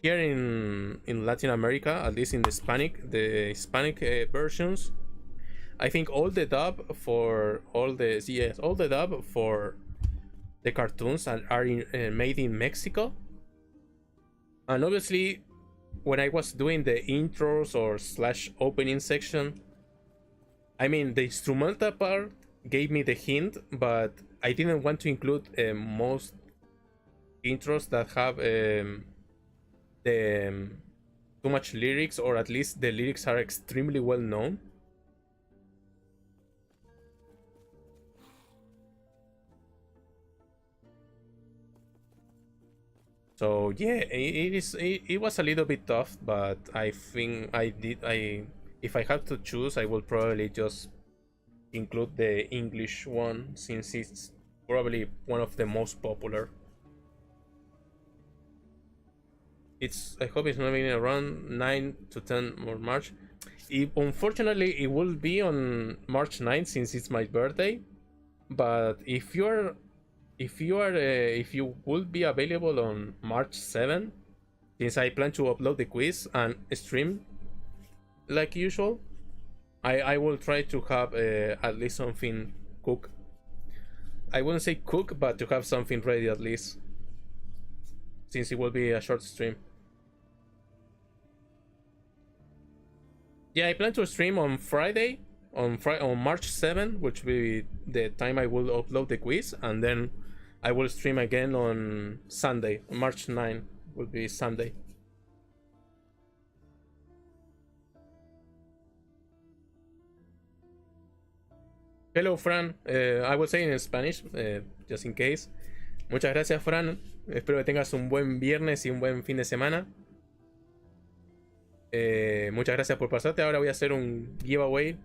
here in Latin America, at least in the Hispanic versions, I think all the dub for all the dub for the cartoons are made in Mexico. And obviously, when I was doing the intros or / opening section, I mean, the instrumental part gave me the hint, but I didn't want to include most intros that have too much lyrics, or at least the lyrics are extremely well known. So yeah, it was a little bit tough, but I think if I have to choose, I will probably just include the English one since it's probably one of the most popular. I hope it's not being around 9 to 10 more March. Unfortunately, it will be on March 9th since it's my birthday. But if you will be available on March 7th, since I plan to upload the quiz and stream like usual, I will try to have at least something cook. I wouldn't say cook, but to have something ready at least, since it will be a short stream. Yeah, I plan to stream on Friday, on March 7th, which will be the time I will upload the quiz, and then I will stream again on Sunday. March 9 will be Sunday. Hello, Fran. I will say in Spanish, just in case. Muchas gracias, Fran. Espero que tengas un buen viernes y un buen fin de semana. Muchas gracias por pasarte. Ahora voy a hacer un giveaway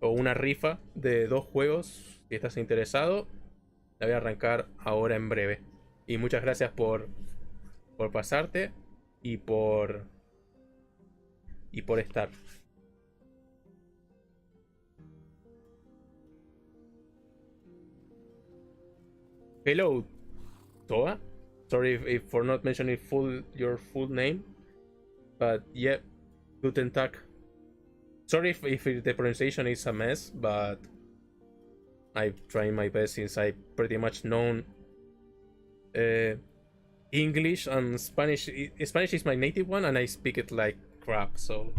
o una rifa de 2 juegos. Si estás interesado, la voy a arrancar ahora en breve. Y muchas gracias por pasarte y por estar. Hello, Toa. Sorry if for not mentioning your full name. But yeah, guten Tag. Sorry if the pronunciation is a mess, but I'm trying my best since I pretty much know English and Spanish. Spanish is my native one, and I speak it like crap. So,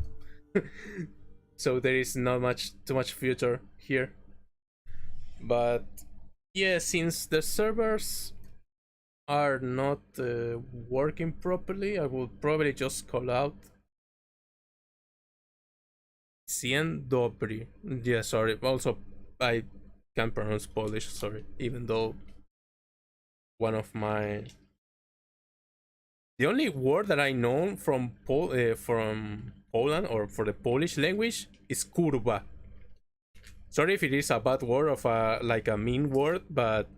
so there is not too much future here. But yeah, since the servers are not working properly, I will probably just call out Dzień dobry. Yeah, sorry. Also, I can't pronounce Polish, sorry. Even though one of my... The only word that I know from Poland or for the Polish language is kurwa. Sorry if it is a bad word of like a mean word, but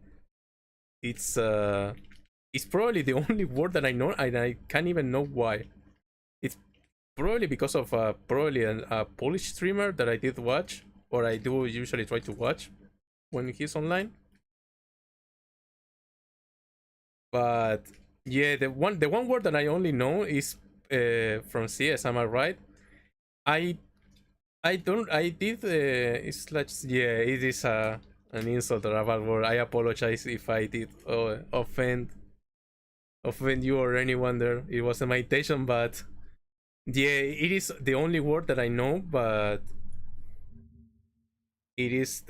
it's probably the only word that I know, and I can't even know why. It's probably because of probably a Polish streamer that I did watch, or I do usually try to watch when he's online. But yeah, the one word that I only know is from CS. Am I right? I did. It's like, yeah, it is an insult or a bad word. I apologize if I did offend you or anyone there. It wasn't my intention, but yeah, it is the only word that I know. But it is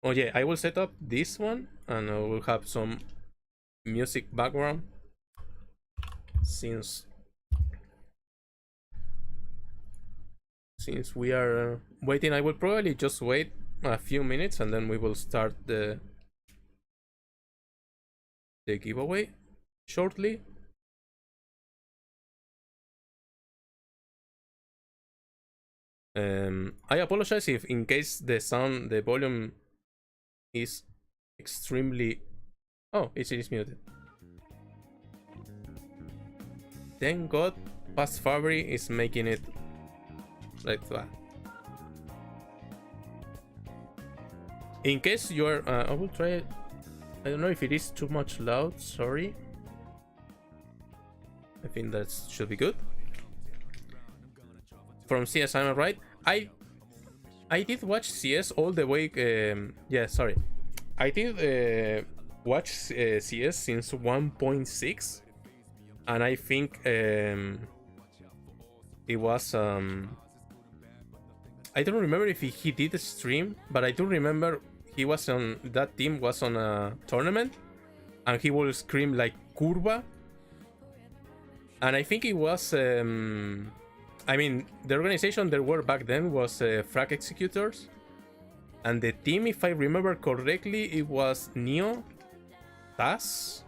oh yeah, I will set up this one, and I will have some music background since we are waiting. I will probably just wait a few minutes, and then we will start the giveaway shortly. I apologize if in case the volume is extremely... Oh, it is muted. Thank God Past Fabry is making it like that. In case you're I will try it. I don't know if it is too much loud, sorry. I think that should be good. From CS, am I right? I did watch CS all the way. Yeah, sorry. I did watch CS since 1.6, and I think it was I don't remember if he did a stream, but I do remember he was on that team, was on a tournament, and he will scream like "Kurva," and I think it was. I mean, the organization there were back then was Frag Executors, and the team, if I remember correctly, it was Neo, Taz,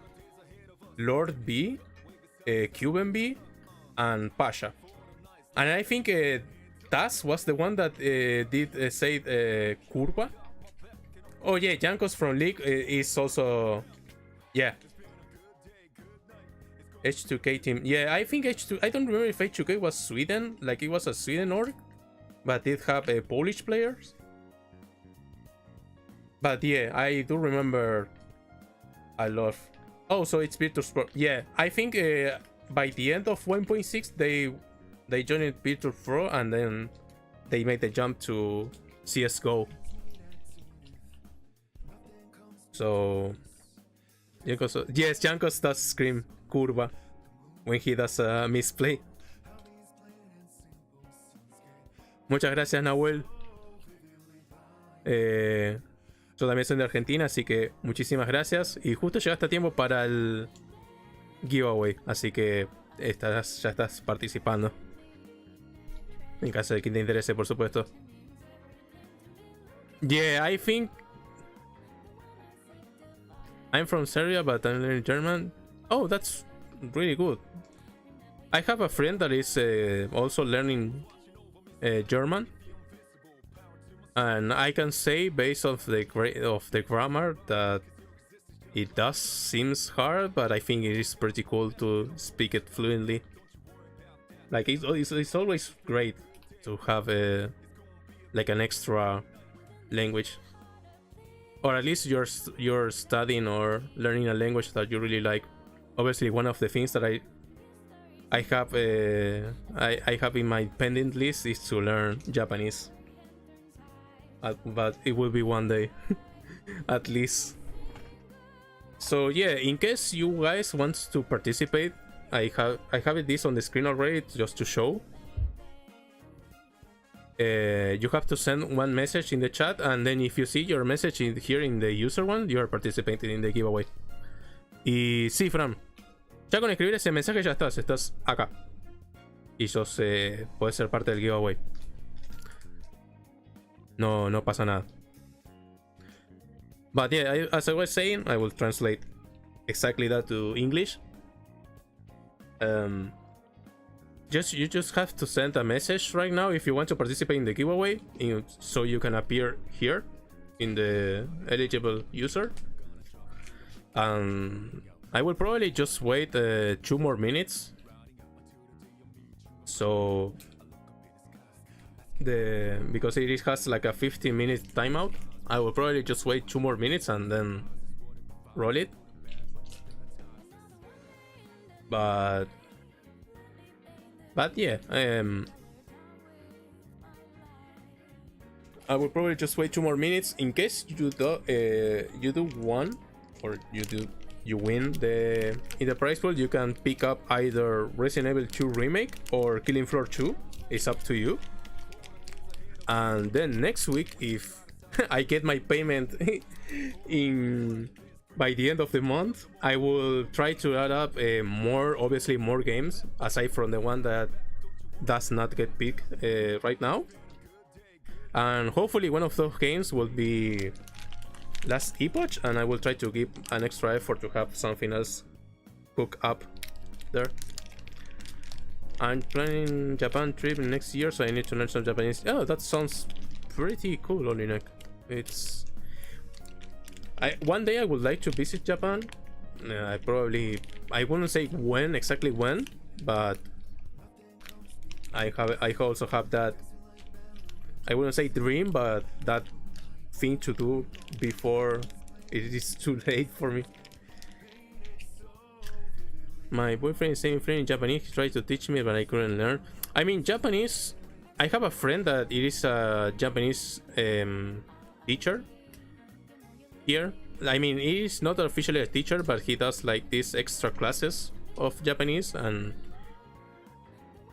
Lord B, Cuban B, and Pasha. And I think Taz was the one that did say curva. Oh yeah, Jankos from League is also, yeah. H2K team. Yeah, I think H2. I don't remember if H2K was Sweden, like it was a Sweden org, but did have Polish players. But yeah, I do remember a lot. Oh, so it's Virtus Pro. Yeah, I think by the end of 1.6 they joined Virtus Pro and then they made the jump to CS:GO. So yes, Jankos does scream curva when he does a misplay. Muchas gracias, Nahuel. Yo también soy de Argentina, así que muchísimas gracias. Y justo llegaste a tiempo para el giveaway, así que ya estás participando. En caso de que te interese, por supuesto. Yeah, I think I'm from Serbia, but I'm learning German. Oh, that's really good. I have a friend that is also learning German, and I can say, based off the grammar, that it does seems hard, but I think it is pretty cool to speak it fluently. Like it's always great to have like an extra language, or at least you're studying or learning a language that you really like. Obviously, one of the things that I have in my pending list is to learn Japanese, but it will be one day at least. So yeah, in case you guys want to participate, I have this on the screen already just to show. You have to send one message in the chat, and then if you see your message here in the user one, you are participating in the giveaway. Y sí, Fran, ya con escribir ese mensaje ya estás acá. Y sos, puedes ser parte del giveaway. No pasa nada. But yeah, as I was saying, I will translate exactly that to English. You just have to send a message right now if you want to participate in the giveaway, so you can appear here in the eligible user. I will probably just wait 2 more minutes. So because it has like a 15-minute timeout, I will probably just wait 2 more minutes and then roll it. But yeah, I will probably just wait 2 more minutes in case you do one, or you win in the prize pool. You can pick up either Resident Evil 2 Remake or Killing Floor 2. It's up to you. And then next week, if I get my payment by the end of the month, I will try to add up obviously more games aside from the one that does not get picked right now. And hopefully one of those games will be Last Epoch, and I will try to give an extra effort to have something else cook up there. I'm planning Japan trip next year, so I need to learn some Japanese. Oh, that sounds pretty cool, Olinek. One day I would like to visit Japan. I wouldn't say exactly when, but I also have that, I wouldn't say dream, but that thing to do before it is too late for me. My boyfriend is saying friend in Japanese. He tried to teach me, but I couldn't learn. I mean, Japanese, I have a friend that it is a Japanese teacher here. I mean, he is not officially a teacher, but he does like these extra classes of Japanese, and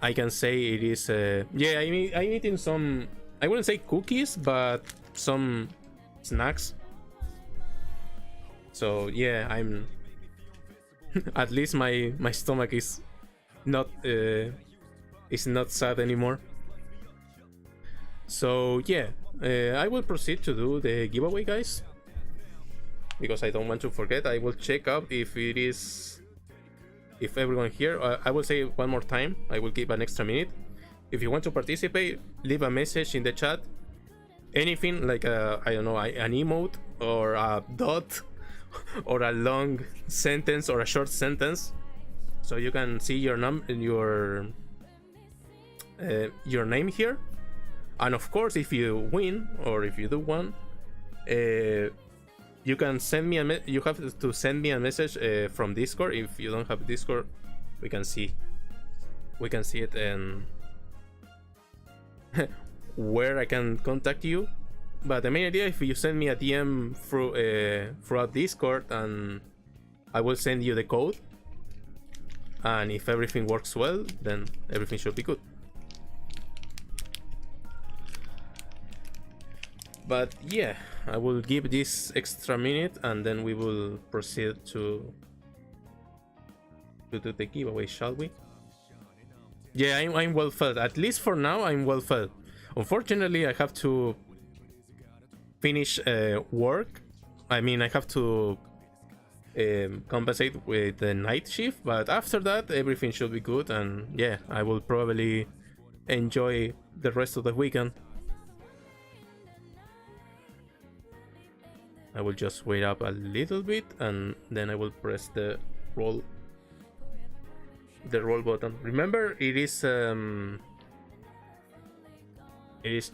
I can say it is yeah, I'm eating some, I wouldn't say cookies, but some snacks. So yeah, I'm at least my stomach is not sad anymore. So yeah, I will proceed to do the giveaway, guys, because I don't want to forget. I will check out if everyone here, I will say it one more time, I will give an extra minute. If you want to participate, leave a message in the chat. Anything like I don't know, an emote or a dot or a long sentence or a short sentence, so you can see your name here. And of course, if you win or if you do one, you can send me you have to send me a message from Discord. If you don't have Discord, we can see it and where I can contact you. But the main idea, if you send me a DM throughout Discord, and I will send you the code, and if everything works well, then everything should be good. But yeah, I will give this extra minute and then we will proceed to do the giveaway, shall we? Yeah, I'm well fed. At least for now, I'm well fed. Unfortunately, I have to finish work. I mean, I have to compensate with the night shift, but after that, everything should be good. And yeah, I will probably enjoy the rest of the weekend. I will just wait up a little bit and then I will press the roll button. Remember, it is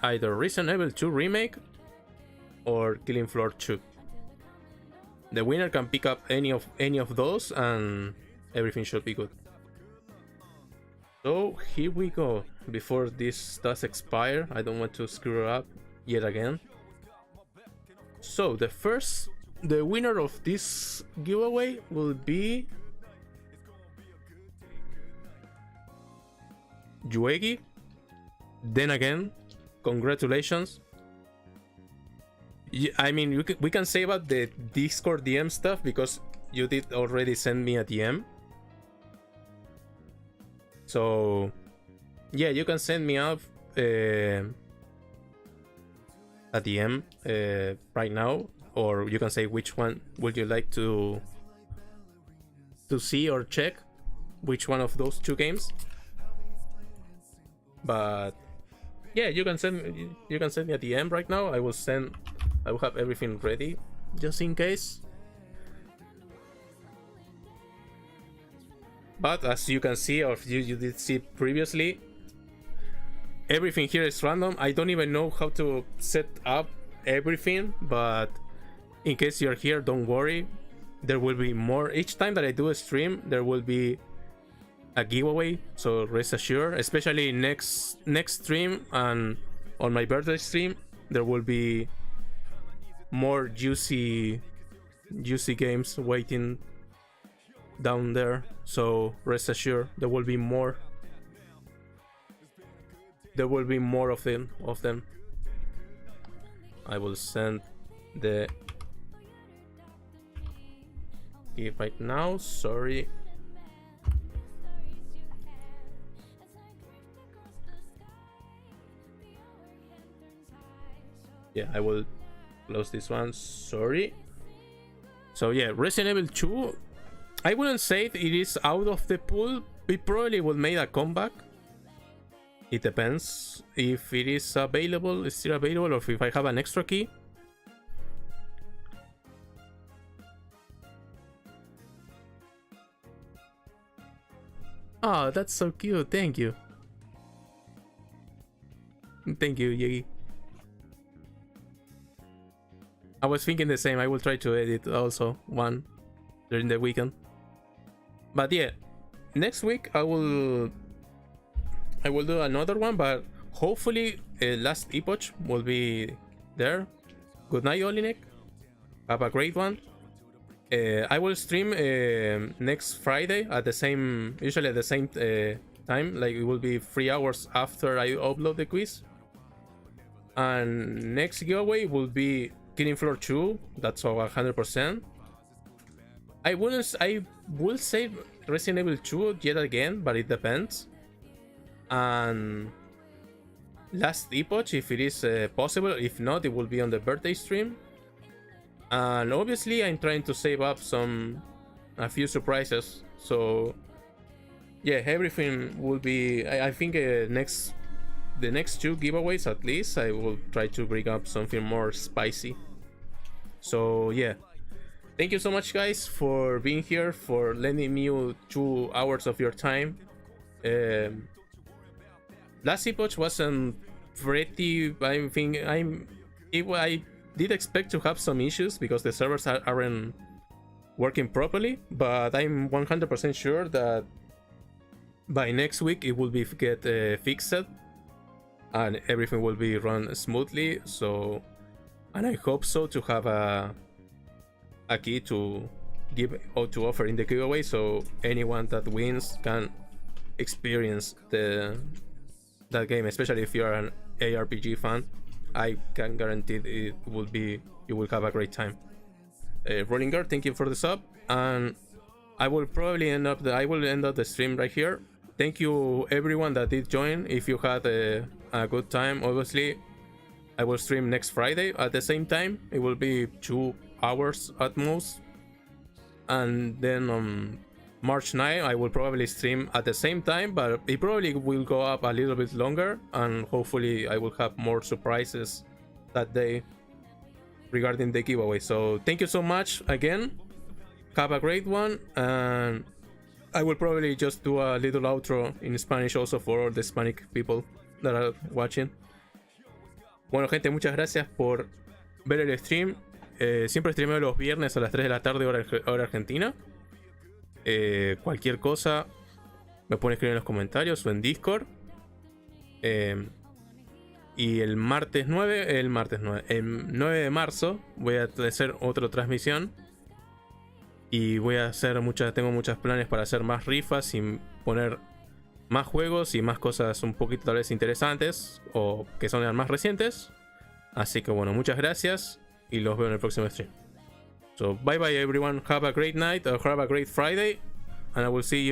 either Resident Evil 2 Remake or Killing Floor 2. The winner can pick up any of those and everything should be good. So here we go. Before this does expire, I don't want to screw up yet again. So the winner of this giveaway will be Yuegi. Then again, congratulations. I mean, we can say about the Discord DM stuff because you did already send me a DM. So yeah, you can send me up a DM right now, or you can say which one would you like to see or check, which one of those two games. But yeah, you can send me a DM right now. I will have everything ready just in case. But as you can see, or if you did see previously, everything here is random. I don't even know how to set up everything, but in case you're here, don't worry. There will be more. Each time that I do a stream, there will be a giveaway, so rest assured. Especially next stream and on my birthday stream, there will be more juicy games waiting down there. So rest assured, there will be more. There will be more of them. I will send the gift right now. Sorry. Yeah, I will close this one. Sorry. So yeah, Resident Evil 2. I wouldn't say it is out of the pool. It probably will make a comeback. It depends if it is available, it's still available, or if I have an extra key. Oh, that's so cute. Thank you. Thank you, Yegi. I was thinking the same. I will try to edit also one during the weekend. But yeah, next week I will do another one, but hopefully Last Epoch will be there. Good night, Olinek. Have a great one. I will stream next Friday at the same, usually at the same time. Like it will be 3 hours after I upload the quiz. And next giveaway will be Killing Floor 2. That's 100%. I will say Resident Evil 2 yet again, but it depends. And Last Epoch, if it is possible. If not, it will be on the birthday stream. And obviously I'm trying to save up a few surprises. So yeah, everything will be, I think next the next 2 giveaways at least, I will try to bring up something more spicy. So yeah, thank you so much, guys, for being here, for lending me 2 hours of your time. Last Epoch wasn't pretty. I think I did expect to have some issues because the servers aren't working properly, but I'm 100% sure that by next week it will be fixed and everything will be run smoothly. So, and I hope so, to have a key to give or to offer in the giveaway, so anyone that wins can experience that game, especially if you're an ARPG fan. I can guarantee you will have a great time. Rolling Guard, thank you for the sub, and I will probably end up the stream right here. Thank you everyone that did join. If you had a good time, obviously I will stream next Friday at the same time. It will be 2 hours at most, and then on March 9 I will probably stream at the same time, but it probably will go up a little bit longer, and hopefully I will have more surprises that day regarding the giveaway. So thank you so much again, have a great one, and I will probably just do a little outro in Spanish also for all the Hispanic people that are watching. Bueno, gente, muchas gracias por ver el stream. Siempre streameo los viernes a las 3 de la tarde hora argentina. Cualquier cosa me pueden escribir en los comentarios o en Discord. Y el 9 de marzo voy a hacer otra transmisión. Y tengo muchos planes para hacer más rifas y poner más juegos y más cosas un poquito tal vez interesantes o que son más recientes. Así que bueno, muchas gracias y los veo en el próximo stream. So bye bye everyone, have a great night or have a great Friday, and I will see you